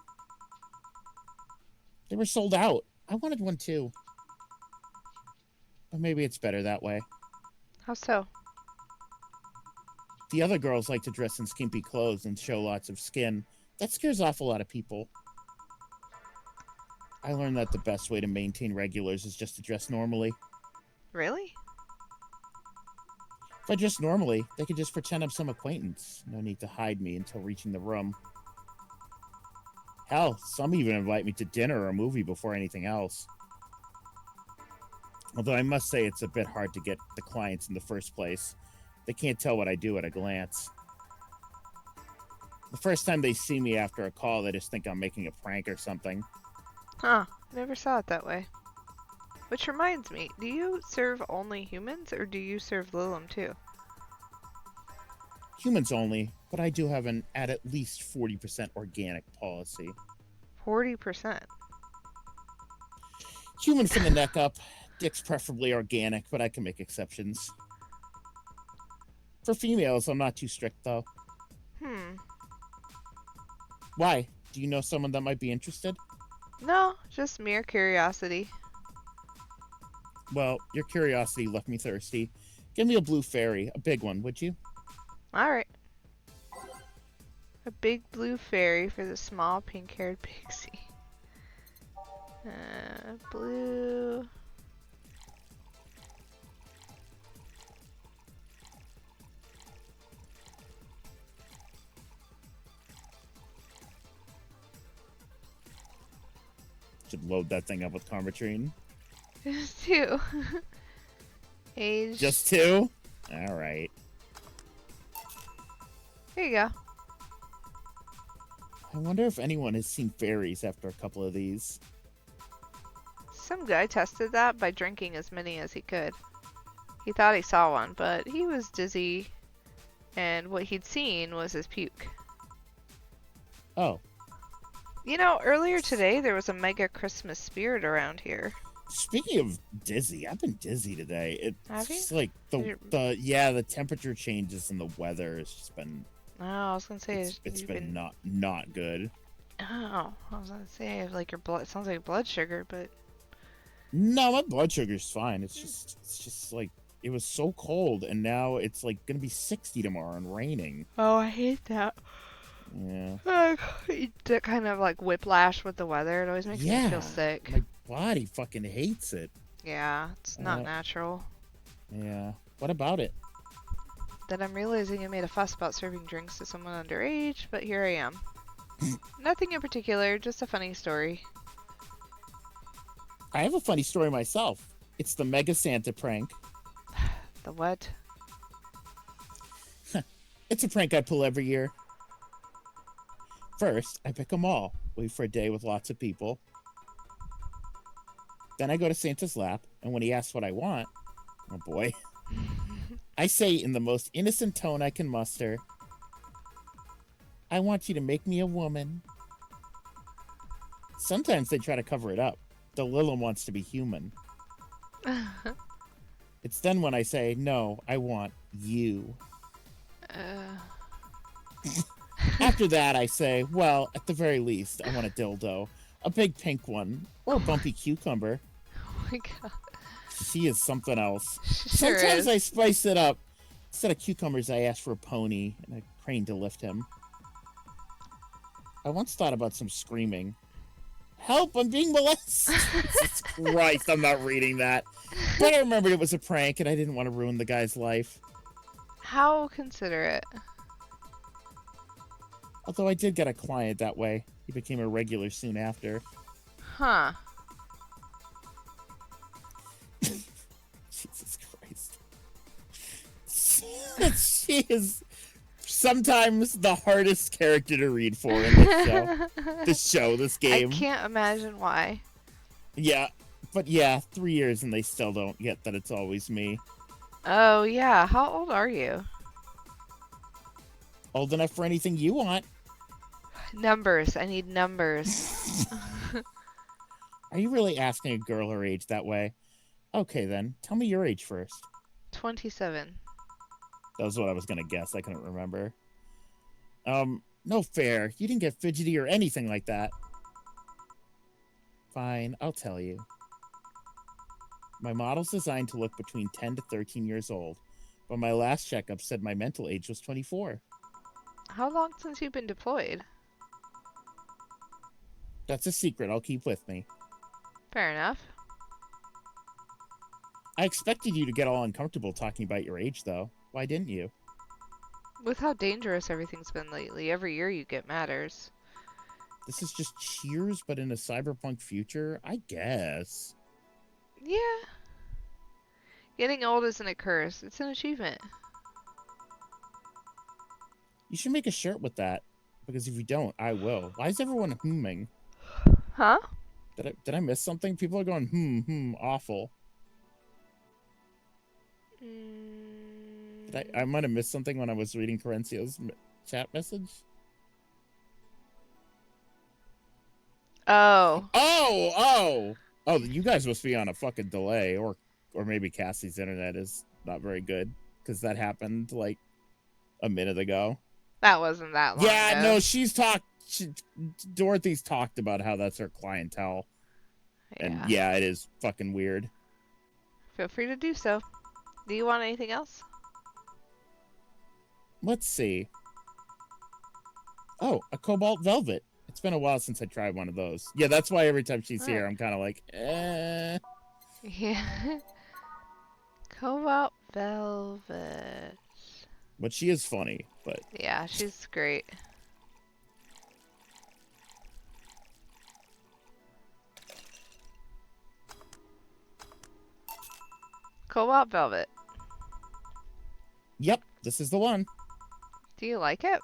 They were sold out. I wanted one too. But maybe it's better that way. How so? The other girls like to dress in skimpy clothes and show lots of skin. That scares off a lot of people. I learned that the best way to maintain regulars is just to dress normally. Really? If I dress normally, they could just pretend I'm some acquaintance. No need to hide me until reaching the room. Hell, some even invite me to dinner or a movie before anything else. Although I must say it's a bit hard to get the clients in the first place. They can't tell what I do at a glance. The first time they see me after a call, they just think I'm making a prank or something. Huh. Never saw it that way. Which reminds me, do you serve only humans or do you serve Lillum too? Humans only, but I do have an at least 40% organic policy. 40%? Human from the neck up. Dick's preferably organic, but I can make exceptions. For females, I'm not too strict, though. Why? Do you know someone that might be interested? No, just mere curiosity. Well, your curiosity left me thirsty. Give me a blue fairy, a big one, would you? Alright. A big blue fairy for the small pink-haired pixie. Blue... should load that thing up with Carmatrine. Just 2. Age. Just 2? Alright. Here you go. I wonder if anyone has seen fairies after a couple of these. Some guy tested that by drinking as many as he could. He thought he saw one, but he was dizzy, and what he'd seen was his puke. Oh. You know, earlier today there was a mega Christmas spirit around here. Speaking of dizzy, I've been dizzy today. Have you? It's just like the temperature changes and the weather has just been. Oh, I was gonna say It's been not good. Oh, I was gonna say like your blood. It sounds like blood sugar, but No, my blood sugar's fine. It's just like it was so cold, and now it's like gonna be 60 tomorrow and raining. oh, I hate that. Yeah. That kind of like whiplash with the weather. It always makes me feel sick. My body fucking hates it. Yeah, it's not natural. Yeah. What about it? Then I'm realizing I made a fuss about serving drinks to someone underage, but here I am. Nothing in particular, just a funny story. I have a funny story myself. It's the Mega Santa prank. The what? It's a prank I pull every year. First, I pick a mall, wait for a day with lots of people. Then I go to Santa's lap, and when he asks what I want, oh boy, I say in the most innocent tone I can muster, I want you to make me a woman. Sometimes they try to cover it up. The little one wants to be human. It's then when I say, no, I want you. After that, I say, well, at the very least, I want a dildo. A big pink one. Or a bumpy cucumber. Oh my god. She is something else. Sure Sometimes is. I spice it up. Instead of cucumbers, I ask for a pony and a crane to lift him. I once thought about some screaming. Help, I'm being molested. Jesus Christ, I'm not reading that. But I remembered it was a prank and I didn't want to ruin the guy's life. How considerate. Although I did get a client that way. He became a regular soon after. Huh. Jesus Christ. She is sometimes the hardest character to read for in this show. This game. I can't imagine why. Yeah, but yeah, 3 years and they still don't get that it's always me. Oh yeah, how old are you? Old enough for anything you want. Numbers, I need numbers. Are you really asking a girl her age that way? Okay then, tell me your age first. 27. That was what I was gonna guess, I couldn't remember. No fair, you didn't get fidgety or anything like that. Fine, I'll tell you. My model's designed to look between 10 to 13 years old, but my last checkup said my mental age was 24. How long since you've been deployed? That's a secret I'll keep with me. Fair enough. I expected you to get all uncomfortable talking about your age, though. Why didn't you? With how dangerous everything's been lately, every year you get matters. This is just Cheers, but in a cyberpunk future? I guess. Yeah. Getting old isn't a curse, it's an achievement. You should make a shirt with that, because if you don't, I will. Why is everyone hmming? Huh? Did I miss something? People are going, awful. I might have missed something when I was reading Corencio's chat message. Oh. Oh, you guys must be on a fucking delay, or maybe Cassie's internet is not very good, because that happened like a minute ago. That wasn't that long Yeah, ago. no, Dorothy's talked about how that's her clientele. Yeah. And yeah, it is fucking weird. Feel free to do so. Do you want anything else? Let's see. Oh, a cobalt velvet. It's been a while since I tried one of those. Yeah, that's why every time she's here, I'm kind of like, eh. Yeah. Cobalt velvet. But she is funny, but... Yeah, she's great. Cobalt Velvet. Yep, this is the one. Do you like it?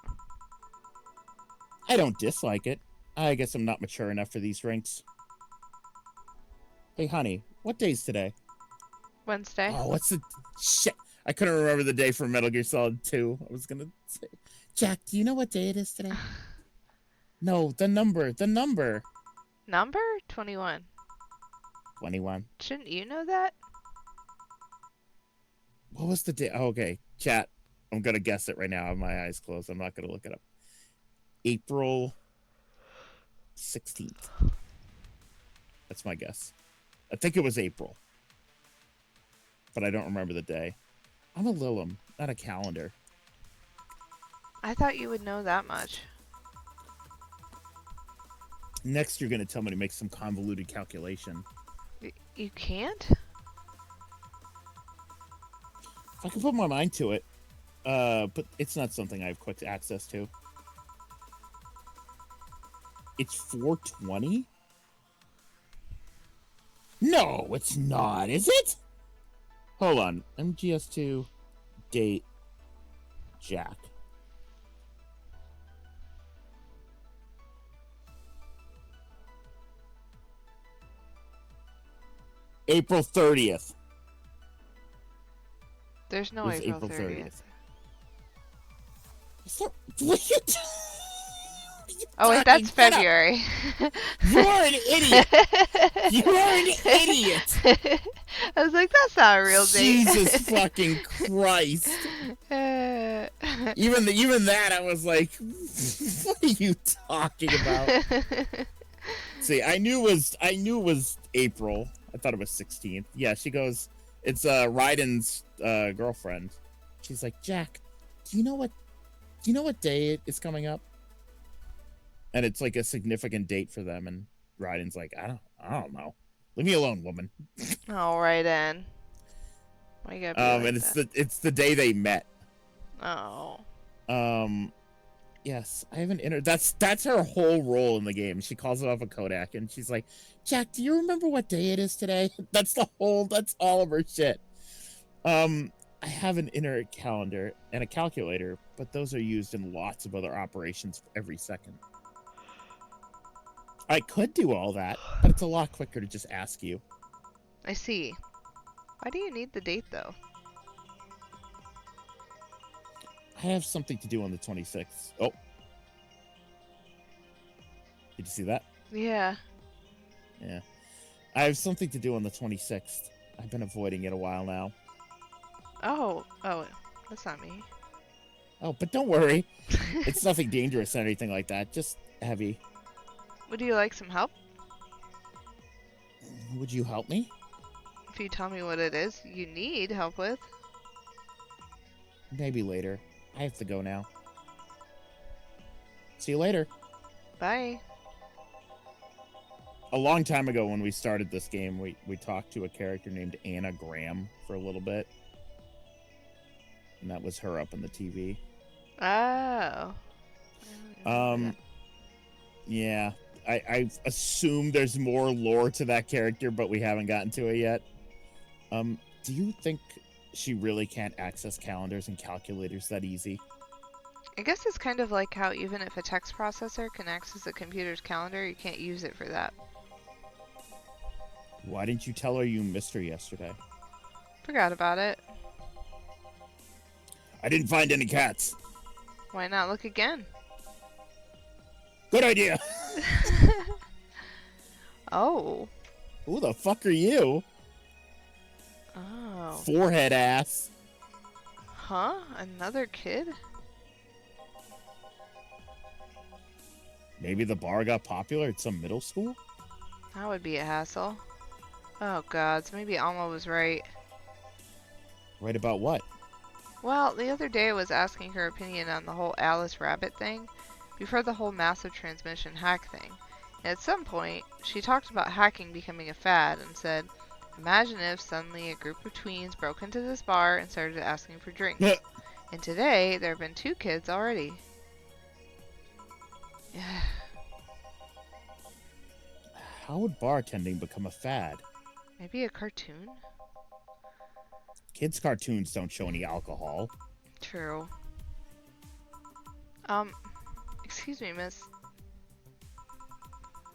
I don't dislike it. I guess I'm not mature enough for these drinks. Hey, honey, what day's today? Wednesday. Oh, what's the... Shit. I couldn't remember the day from Metal Gear Solid 2. I was gonna say... Jack, do you know what day it is today? No, the number. The number. Number? 21. 21. Shouldn't you know that? What was the day? Oh, okay, chat. I'm gonna guess it right now. I have my eyes closed. I'm not gonna look it up. April 16th. That's my guess. I think it was April, but I don't remember the day. I'm a Lilum, not a calendar. I thought you would know that much. Next, you're gonna tell me to make some convoluted calculation. You can't? If I can put my mind to it, but it's not something I have quick access to. It's 420? No, it's not, is it? Hold on. MGS2, date, Jack. April 30th. There's no April 30th. So, what you Oh, wait, that's February. You are an idiot. You are an idiot. I was like, that's not a real date. Jesus fucking Christ. Even that, I was like, what are you talking about? See, I knew it was April. I thought it was 16th. Yeah, she goes, it's Raiden's girlfriend. She's like, Jack, do you know what day it's coming up? And it's like a significant date for them, and Raiden's like, I don't know. Leave me alone, woman. All right, then. Why you gotta be like and that? it's the day they met. Oh. Yes, I have an that's her whole role in the game. She calls it off a Kodak, and she's like, Jack, do you remember what day it is today? That's all of her shit. I have an inner calendar and a calculator, but those are used in lots of other operations every second. I could do all that, but it's a lot quicker to just ask you. I see. Why do you need the date, though? I have something to do on the 26th. Oh. Did you see that? Yeah. Yeah. I have something to do on the 26th. I've been avoiding it a while now. Oh, that's not me. Oh, but don't worry. It's nothing dangerous or anything like that. Just heavy. Would you like some help? Would you help me? If you tell me what it is you need help with. Maybe later. I have to go now. See you later. Bye. A long time ago when we started this game, we talked to a character named Anna Graham for a little bit. And that was her up on the TV. Oh. Yeah. I assume there's more lore to that character, but we haven't gotten to it yet. Do you think she really can't access calendars and calculators that easy? I guess it's kind of like how even if a text processor can access a computer's calendar, you can't use it for that. Why didn't you tell her you missed her yesterday? Forgot about it. I didn't find any cats. Why not look again? Good idea. Oh. Who the fuck are you? Oh. Forehead ass. Huh? Another kid? Maybe the bar got popular at some middle school? That would be a hassle. Oh god, so maybe Alma was right. Right about what? Well, the other day I was asking her opinion on the whole Alice Rabbit thing, before the whole massive transmission hack thing. And at some point, she talked about hacking becoming a fad and said, imagine if suddenly a group of tweens broke into this bar and started asking for drinks. And today, there have been 2 kids already. How would bartending become a fad? Maybe a cartoon? Kids' cartoons don't show any alcohol. True. Um, excuse me, miss.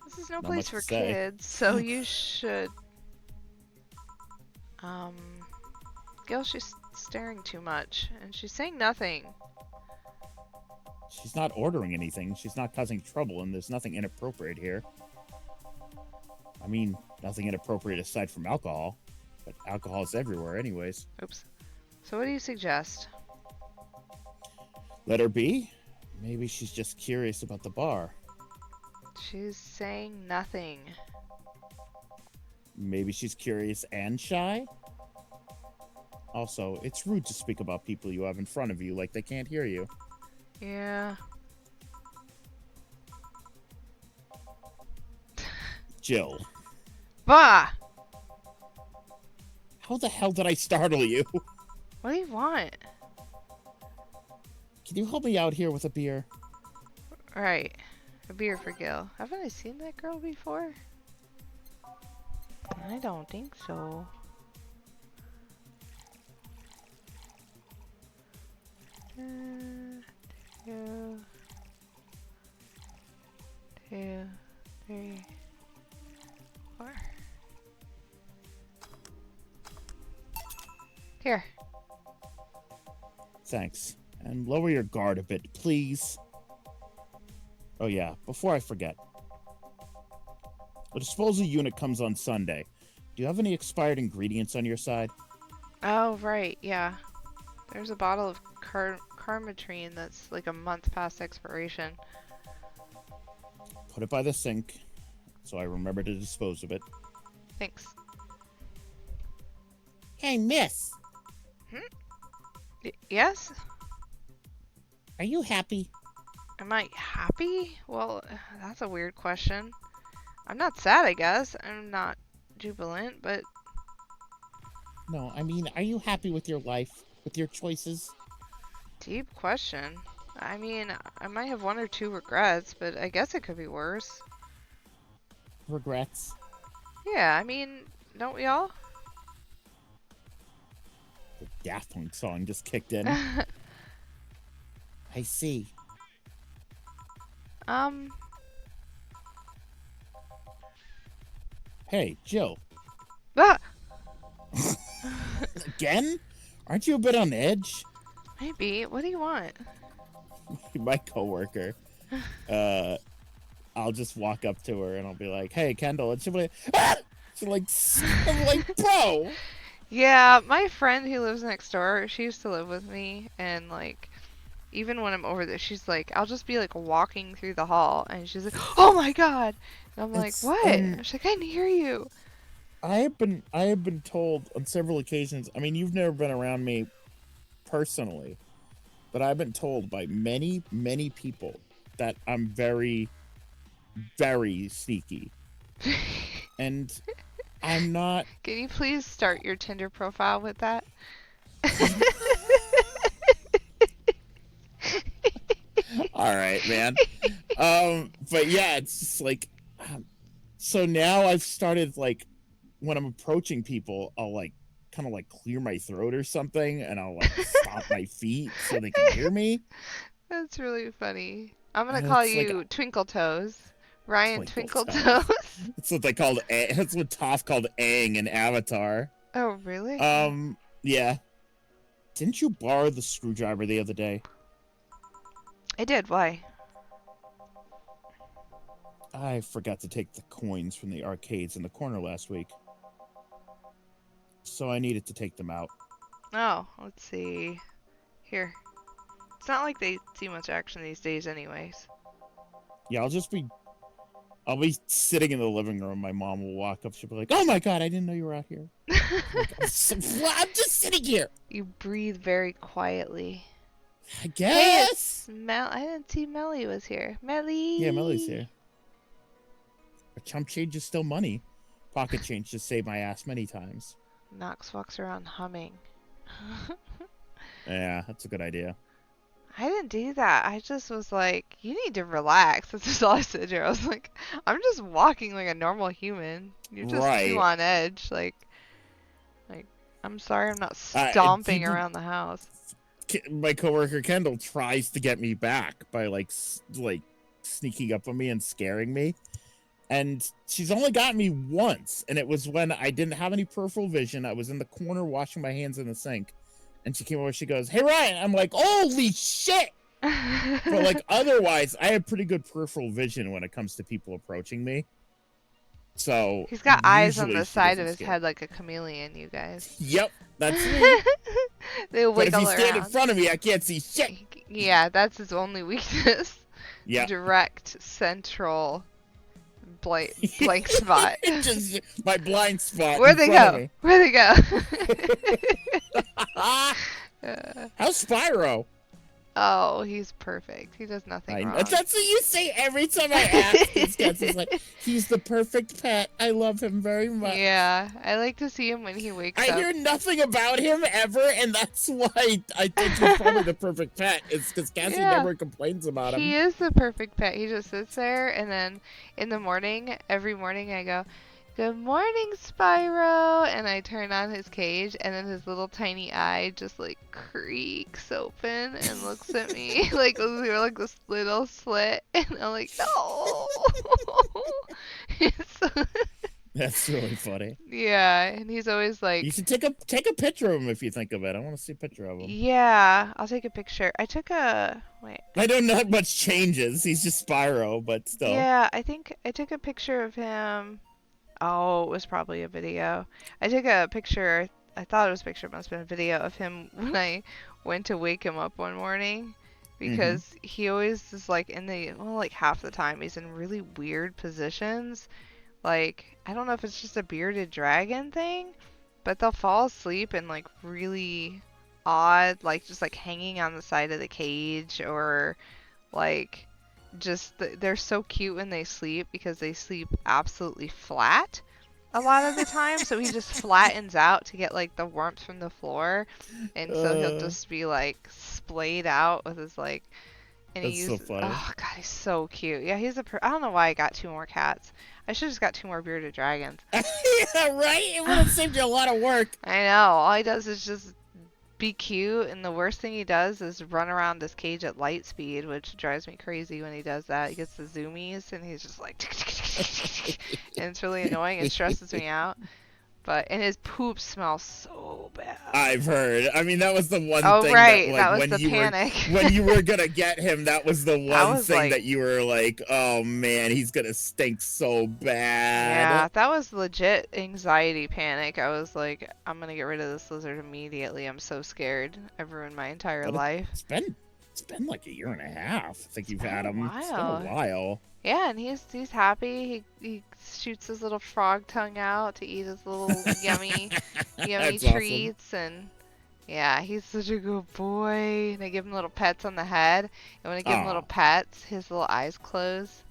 This is no Not place much to for say. kids, so you should... Um, Gil, she's staring too much, and she's saying nothing. She's not ordering anything. She's not causing trouble, and there's nothing inappropriate here. I mean, nothing inappropriate aside from alcohol. But alcohol is everywhere anyways. Oops. So what do you suggest? Let her be. Maybe she's just curious about the bar. She's saying nothing. Maybe she's curious and shy? Also, it's rude to speak about people you have in front of you like they can't hear you. Yeah. Jill. Bah! How the hell did I startle you? What do you want? Can you help me out here with a beer? Right. A beer for Gil. Haven't I seen that girl before? I don't think so. Two, 3, 4. Here. Thanks. And lower your guard a bit, please. Oh yeah, before I forget. The disposal unit comes on Sunday. Do you have any expired ingredients on your side? Oh, right, yeah. There's a bottle of Carmetrine that's like a month past expiration. Put it by the sink, so I remember to dispose of it. Thanks. Hey, miss! Yes? Are you happy? Am I happy? Well, that's a weird question. I'm not sad, I guess. I'm not jubilant, but... No, I mean, are you happy with your life? With your choices? Deep question. I mean, I might have 1 or 2 regrets, but I guess it could be worse. Regrets? Yeah, I mean, don't we all? The Daft Punk song just kicked in. I see. Hey, Jill. Ah! Again? Aren't you a bit on edge? Maybe. What do you want? My coworker. I'll just walk up to her and I'll be like, "Hey, Kendall," and she'll be like, "Ah!" She's like, I'm like, bro. Yeah, my friend who lives next door, she used to live with me, and like, even when I'm over there, she's like, I'll just be like walking through the hall, and she's like, "Oh my god!" And I'm like, "What?" She's like, "I can hear you." I have been told on several occasions. I mean, you've never been around me personally, but I've been told by many, many people that I'm very, very sneaky, and I'm not. Can you please start your Tinder profile with that? All right, man. But yeah, it's just like, so now I've started like, when I'm approaching people, I'll like kind of like clear my throat or something, and I'll like stomp my feet so they can hear me. That's really funny. I'm gonna And call it's like you Twinkle Toes. Ryan Twinkle Twinkle Toes. Toes. That's what they called. That's what Toph called Aang in Avatar. Oh, really? Yeah. Didn't you borrow the screwdriver the other day? I did. Why? I forgot to take the coins from the arcades in the corner last week, so I needed to take them out. Oh, let's see. Here. It's not like they see much action these days anyways. Yeah, I'll be sitting in the living room. My mom will walk up. She'll be like, "Oh my god, I didn't know you were out here." Like, I'm just sitting here. You breathe very quietly. I Hey, guess. it's I didn't see Melly was here. Melly! Yeah, Melly's here. A chump change is still money. Pocket change just saved my ass many times. Knox walks around humming. Yeah, that's a good idea. I didn't do that. I just was like, you need to relax. That's just all I said to her. I was like, I'm just walking like a normal human. You're just too Right. on edge. Like, I'm sorry I'm not stomping around the house. My coworker Kendall tries to get me back by like sneaking up on me and scaring me. And she's only got me once, and it was when I didn't have any peripheral vision. I was in the corner washing my hands in the sink, and she came over. She goes, "Hey Ryan," I'm like, "Holy shit!" But like otherwise, I have pretty good peripheral vision when it comes to people approaching me. So he's got eyes on usually the she side doesn't of his scare. head like a chameleon, you guys. Yep, that's me. They But if wiggle you stand in around. front of me, I can't see shit. Yeah, that's his only weakness. Yeah. Direct central blank spot. Just my blind spot. Where'd they go? Where'd they go? How's Spyro? Oh, he's perfect. He does nothing wrong. That's what you say every time I ask these guys. It's like, he's the perfect pet. I love him very much. Yeah, I like to see him when he wakes up. I hear nothing about him ever, and that's why I think he's probably the perfect pet. It's because Cassie never complains about him. He is the perfect pet. He just sits there, and then in the morning, every morning I go, "Good morning, Spyro," and I turn on his cage, and then his little tiny eye just like creaks open and looks at me like this little slit, and I'm like, "No." That's really funny. Yeah, and he's always like, you should take a picture of him if you think of it. I want to see a picture of him. Yeah, I'll take a picture. I took a wait. I don't know much changes. He's just Spyro, but still. Yeah, I think I took a picture of him. Oh, it was probably a video. I took a picture. I thought it was a picture. It must have been a video of him when I went to wake him up one morning, because he always is like like half the time he's in really weird positions. Like, I don't know if it's just a bearded dragon thing, but they'll fall asleep in like really odd, like just like hanging on the side of the cage, or like just they're so cute when they sleep because they sleep absolutely flat a lot of the time. So he just flattens out to get like the warmth from the floor, and so he'll just be like splayed out with his like. And That's so funny. Oh god, he's so cute. Yeah, I don't know why I got 2 more cats. I should have just got 2 more bearded dragons. Yeah, right? It would have saved you a lot of work. I know. All he does is just be cute, and the worst thing he does is run around this cage at light speed, which drives me crazy when he does that. He gets the zoomies, and he's just like... and it's really annoying. It stresses me out. And his poop smells so bad. I've heard. I mean, that was the one thing that, like, that was when the panic. When you were gonna get him, that was the one thing like, that you were like, oh man, he's gonna stink so bad. Yeah, that was legit anxiety panic. I was like, I'm gonna get rid of this lizard immediately. I'm so scared. I've ruined my entire life. It's been like 1.5 years. I think you've had him. It's been a while. Yeah, and he's happy. He shoots his little frog tongue out to eat his little yummy treats, awesome. And yeah, he's such a good boy. And I give him little pets on the head, and when I give him little pets, his little eyes close.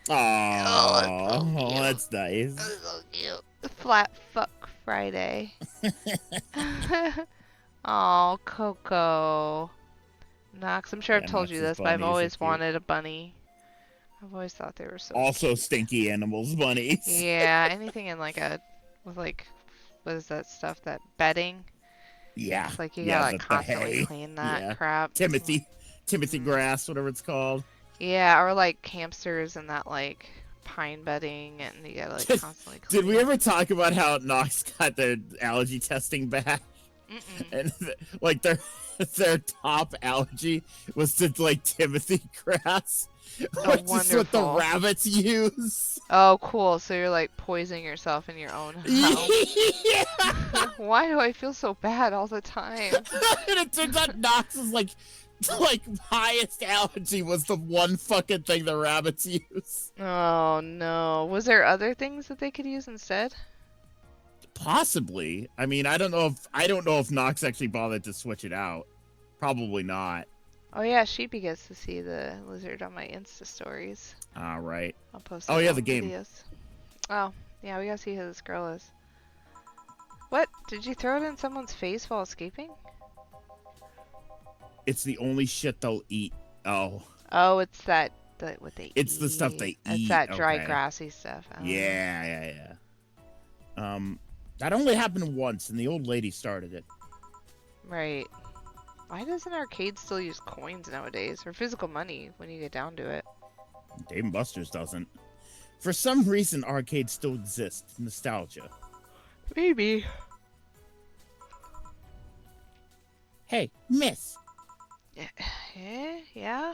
Oh, that's nice. That's so cute. Flat fuck Friday. Oh, Coco. Knox, I'm sure I've told you this, but I've always wanted a bunny. I've always thought they were so also cute. Stinky animals, bunnies. Yeah, anything in what is that stuff, that bedding? Yeah. It's like you gotta constantly clean that crap. Timothy grass, whatever it's called. Yeah, or like hamsters and that like pine bedding, and you gotta like constantly clean. Did we ever talk about how Knox got their allergy testing back? And like their top allergy was to like Timothy grass. Which is what the rabbits use. Oh, cool. So you're like poisoning yourself in your own house. Yeah. Why do I feel so bad all the time? And it turns out Knox's like highest allergy was the one fucking thing the rabbits use. Oh no. Was there other things that they could use instead? Possibly. I mean, I don't know if Knox actually bothered to switch it out. Probably not. Oh yeah, Sheepy gets to see the lizard on my Insta stories. All right. I'll post. Oh yeah, the game. Videos. Oh yeah, we gotta see who this girl is. What? Did you throw it in someone's face while escaping? It's the only shit they'll eat. Oh. Oh, it's what they eat. It's the stuff they eat. It's that dry, grassy stuff. Yeah. That only happened once, and the old lady started it. Right. Why doesn't arcade still use coins nowadays, or physical money when you get down to it? Dave and Buster's doesn't. For some reason, arcades still exist. Nostalgia. Maybe. Hey, miss. Yeah?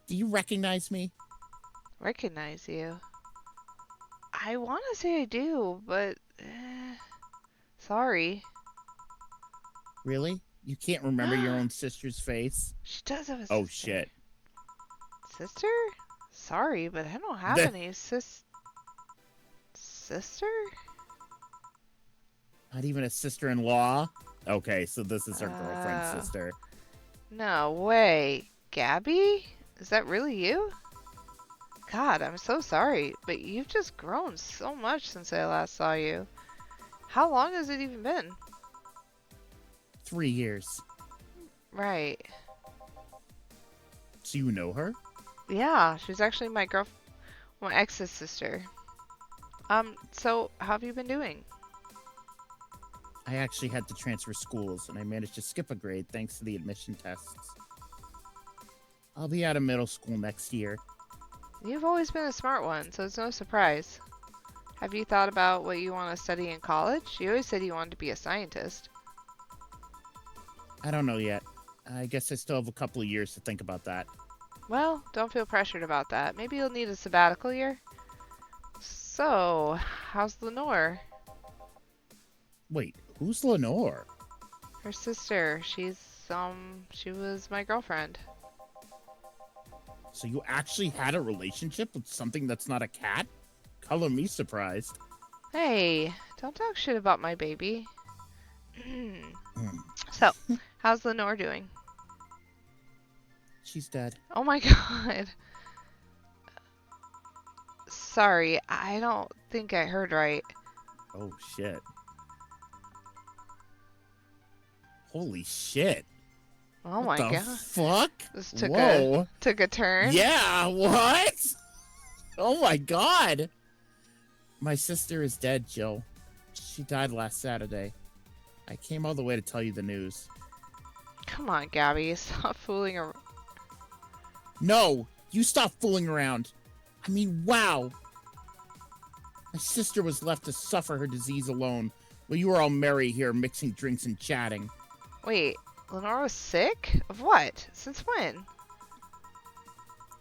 Do you recognize me? Recognize you. I want to say I do, but... sorry. Really? You can't remember your own sister's face? She does have a sister. Oh, shit. Sister? Sorry, but I don't have any sister? Not even a sister-in-law? Okay, so this is her girlfriend's sister. No way. Gabby? Is that really you? God, I'm so sorry, but you've just grown so much since I last saw you. How long has it even been? 3 years. Right. So you know her? Yeah, she's actually my ex's sister. So how have you been doing? I actually had to transfer schools, and I managed to skip a grade thanks to the admission tests. I'll be out of middle school next year. You've always been a smart one, so it's no surprise. Have you thought about what you want to study in college? You always said you wanted to be a scientist. I don't know yet. I guess I still have a couple of years to think about that. Well, don't feel pressured about that. Maybe you'll need a sabbatical year. So, how's Lenore? Wait, who's Lenore? Her sister. She was my girlfriend. So you actually had a relationship with something that's not a cat? Color me surprised. Hey, don't talk shit about my baby. So, how's Lenore doing? She's dead. Oh my god. Sorry, I don't think I heard right. Oh, shit. Holy shit. Oh What my the god. fuck? This Whoa. took a turn. Yeah, what? Oh my god. My sister is dead, Jill. She died last Saturday. I came all the way to tell you the news. Come on, Gabby, stop fooling around. No, you stop fooling around. I mean, wow. My sister was left to suffer her disease alone, while you were all merry here mixing drinks and chatting. Wait, Lenore was sick? Of what? Since when?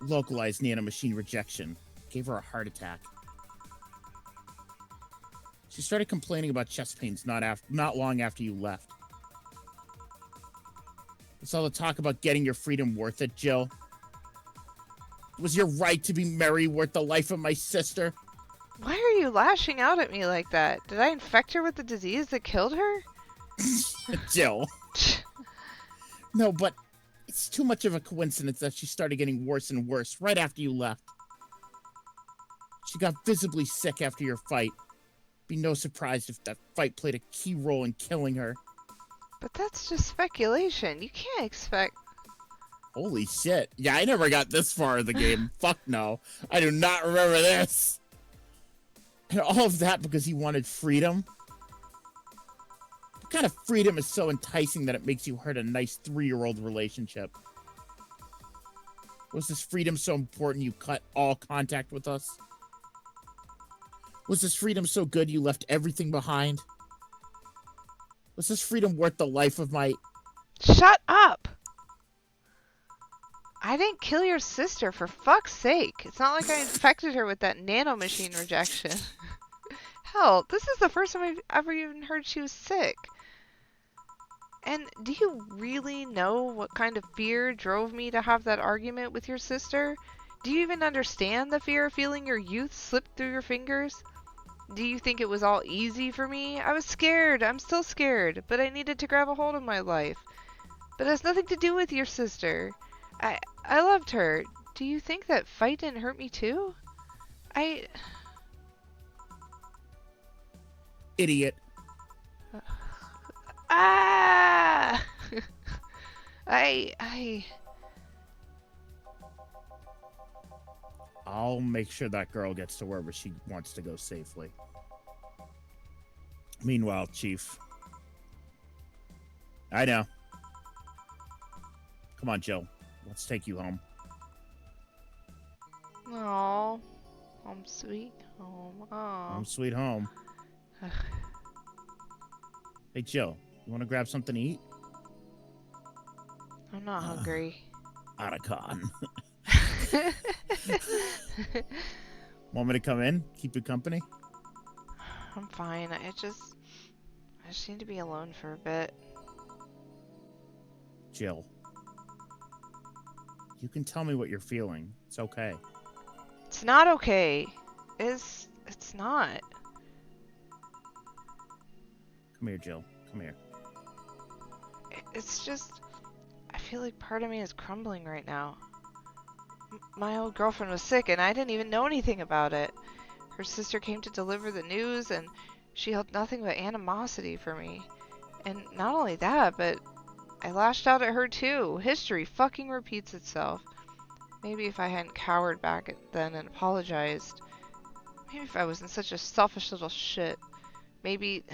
Localized nanomachine rejection. Gave her a heart attack. She started complaining about chest pains not long after you left. Was all the talk about getting your freedom worth it, Jill? Was your right to be merry worth the life of my sister? Why are you lashing out at me like that? Did I infect her with the disease that killed her? Jill. No, but it's too much of a coincidence that she started getting worse and worse right after you left. She got visibly sick after your fight. Be no surprise if that fight played a key role in killing her. But that's just speculation. You can't expect... Holy shit. Yeah, I never got this far in the game. Fuck no. I do not remember this. And all of that because he wanted freedom? What kind of freedom is so enticing that it makes you hurt a nice 3-year-old relationship? Was this freedom so important you cut all contact with us? Was this freedom so good you left everything behind? Was this freedom worth the life of my... Shut up! I didn't kill your sister, for fuck's sake. It's not like I infected her with that nanomachine rejection. Hell, this is the first time I've ever even heard she was sick. And do you really know what kind of fear drove me to have that argument with your sister? Do you even understand the fear of feeling your youth slip through your fingers? Do you think it was all easy for me? I was scared. I'm still scared. But I needed to grab a hold of my life. But it has nothing to do with your sister. I loved her. Do you think that fight didn't hurt me too? Idiot. Ah! I'll make sure that girl gets to wherever she wants to go safely. Meanwhile, Chief. I know. Come on, Jill. Let's take you home. Oh, home sweet home. Oh. Home sweet home. Hey, Jill. You want to grab something to eat? I'm not hungry. Otacon. Want me to come in? Keep you company? I'm fine. I just need to be alone for a bit. Jill. You can tell me what you're feeling. It's okay. It's not okay. It's not. Come here, Jill. Come here. It's just, I feel like part of me is crumbling right now. My old girlfriend was sick and I didn't even know anything about it. Her sister came to deliver the news and she held nothing but animosity for me. And not only that, but I lashed out at her too. History fucking repeats itself. Maybe if I hadn't cowered back then and apologized. Maybe if I wasn't such a selfish little shit. Maybe...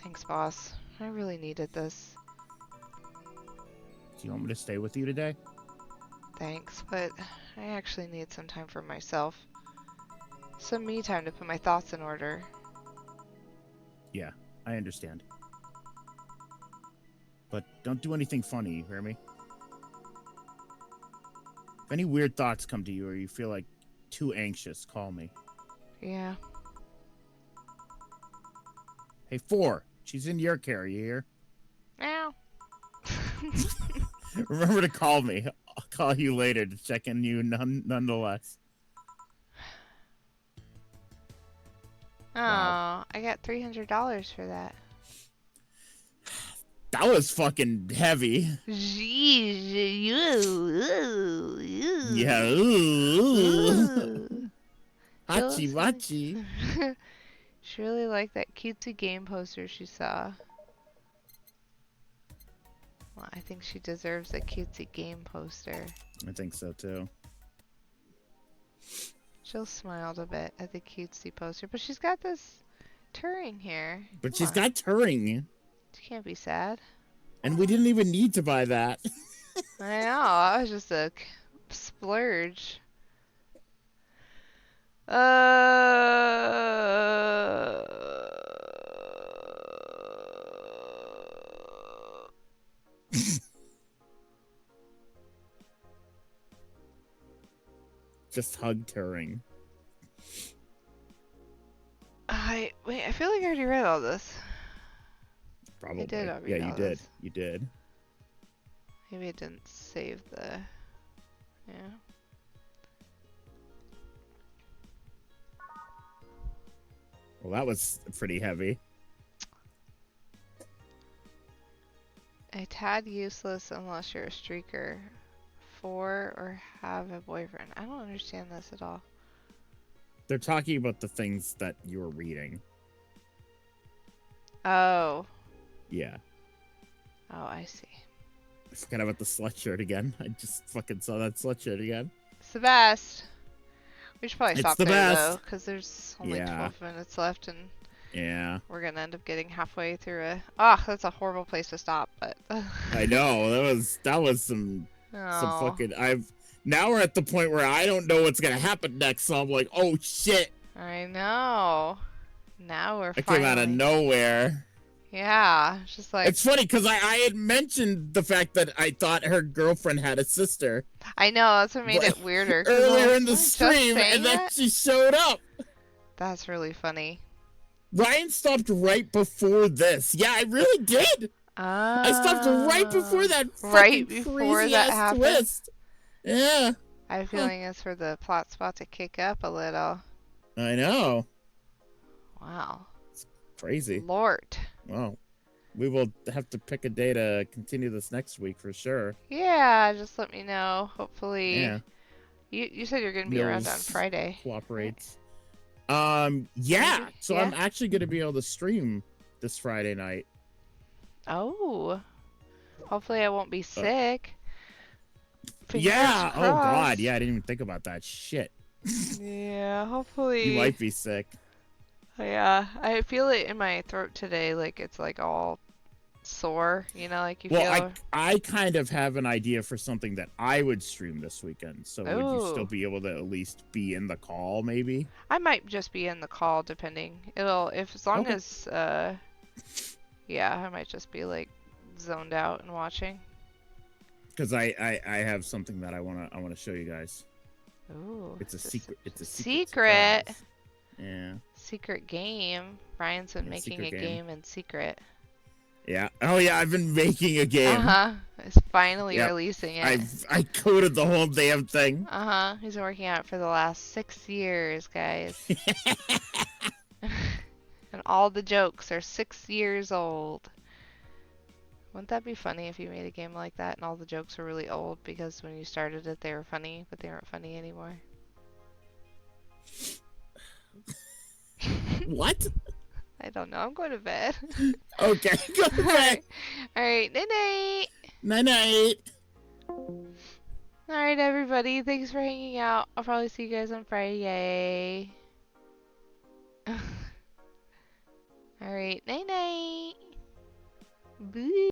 Thanks, boss. I really needed this. Do you want me to stay with you today? Thanks, but I actually need some time for myself. Some me time to put my thoughts in order. Yeah, I understand. But don't do anything funny, you hear me? If any weird thoughts come to you or you feel like too anxious, call me. Yeah. Hey, 4. She's in your care, you hear? Ow. Remember to call me. I'll call you later to check in you nonetheless. Oh, Wow. I got $300 for that. That was fucking heavy. Jeez, Yeah. Ooh. Hachi machi. She really liked that cutesy game poster she saw. Well, I think she deserves a cutesy game poster. I think so too. Jill smiled a bit at the cutesy poster, but she's got this Turing here. But Come she's on. got Turing. She can't be sad. And we didn't even need to buy that. I know, that was just a splurge. Just hug Turing. Wait, I feel like I already read all this. Probably. I did already Yeah, read you all did. this. You did. Maybe I didn't save the... Yeah. Well, that was pretty heavy. A tad useless unless you're a streaker. For or have a boyfriend. I don't understand this at all. They're talking about the things that you were reading. Oh. Yeah. Oh, I see. I forgot about the sweatshirt again. I just fucking saw that sweatshirt again. It's the best. We should probably It's stop the there best. though, because there's only Yeah. 12 minutes left and Yeah. we're gonna end up getting halfway through a... Ah, that's a horrible place to stop, but... I know. That was some Oh. fucking... Now we're at the point where I don't know what's gonna happen next, so I'm like, oh shit. I know. Now we're I came out of nowhere. Yeah, it's just like... It's funny because I had mentioned the fact that I thought her girlfriend had a sister I know, that's what made it weirder. 'Cause earlier I in the was just stream, saying and then that? she showed up. That's really funny. Ryan stopped right before this. Yeah, I really did. I stopped right before that Right fucking before crazy that ass happened? twist. Yeah, I have a feeling it's for the plot spot to kick up a little. I know. Wow. Crazy. Lord. Well, we will have to pick a day to continue this next week for sure. Yeah, just let me know. Hopefully. Yeah. You said you're going to be around on Mills Friday. cooperates. Yeah. Maybe? So Yeah? I'm actually going to be able to stream this Friday night. Oh. Hopefully I won't be sick. Fingers Yeah. Oh God. crossed. Yeah, I didn't even think about that shit. Yeah, You hopefully. might be sick. Yeah, I feel it in my throat today, like it's like all sore, like you Well, I feel. I kind of have an idea for something that I would stream this weekend. So would you still Oh, be able to at least be in the call, maybe? I might just be in the call depending. It'll, if as long Okay. as, yeah, I might just be like zoned out and watching. Because I have something that I wanna show you guys. Ooh, It's a is this secret. It's a secret secret? surprise. Yeah. Secret game. Brian's been Yeah. making Secret a game. game in secret. Yeah. Oh yeah. I've been making a game. Uh-huh. He's finally Yep. releasing it. I coded the whole damn thing. Uh-huh. He's been working on it for the last 6 years, guys. And all the jokes are 6 years old. Wouldn't that be funny if you made a game like that and all the jokes were really old because when you started it they were funny, but they weren't funny anymore? What? I don't know. I'm going to bed. Okay. Go to bed. Alright. Alright. Night night. Night night. Alright, everybody. Thanks for hanging out. I'll probably see you guys on Friday. Alright. Night night. Boo.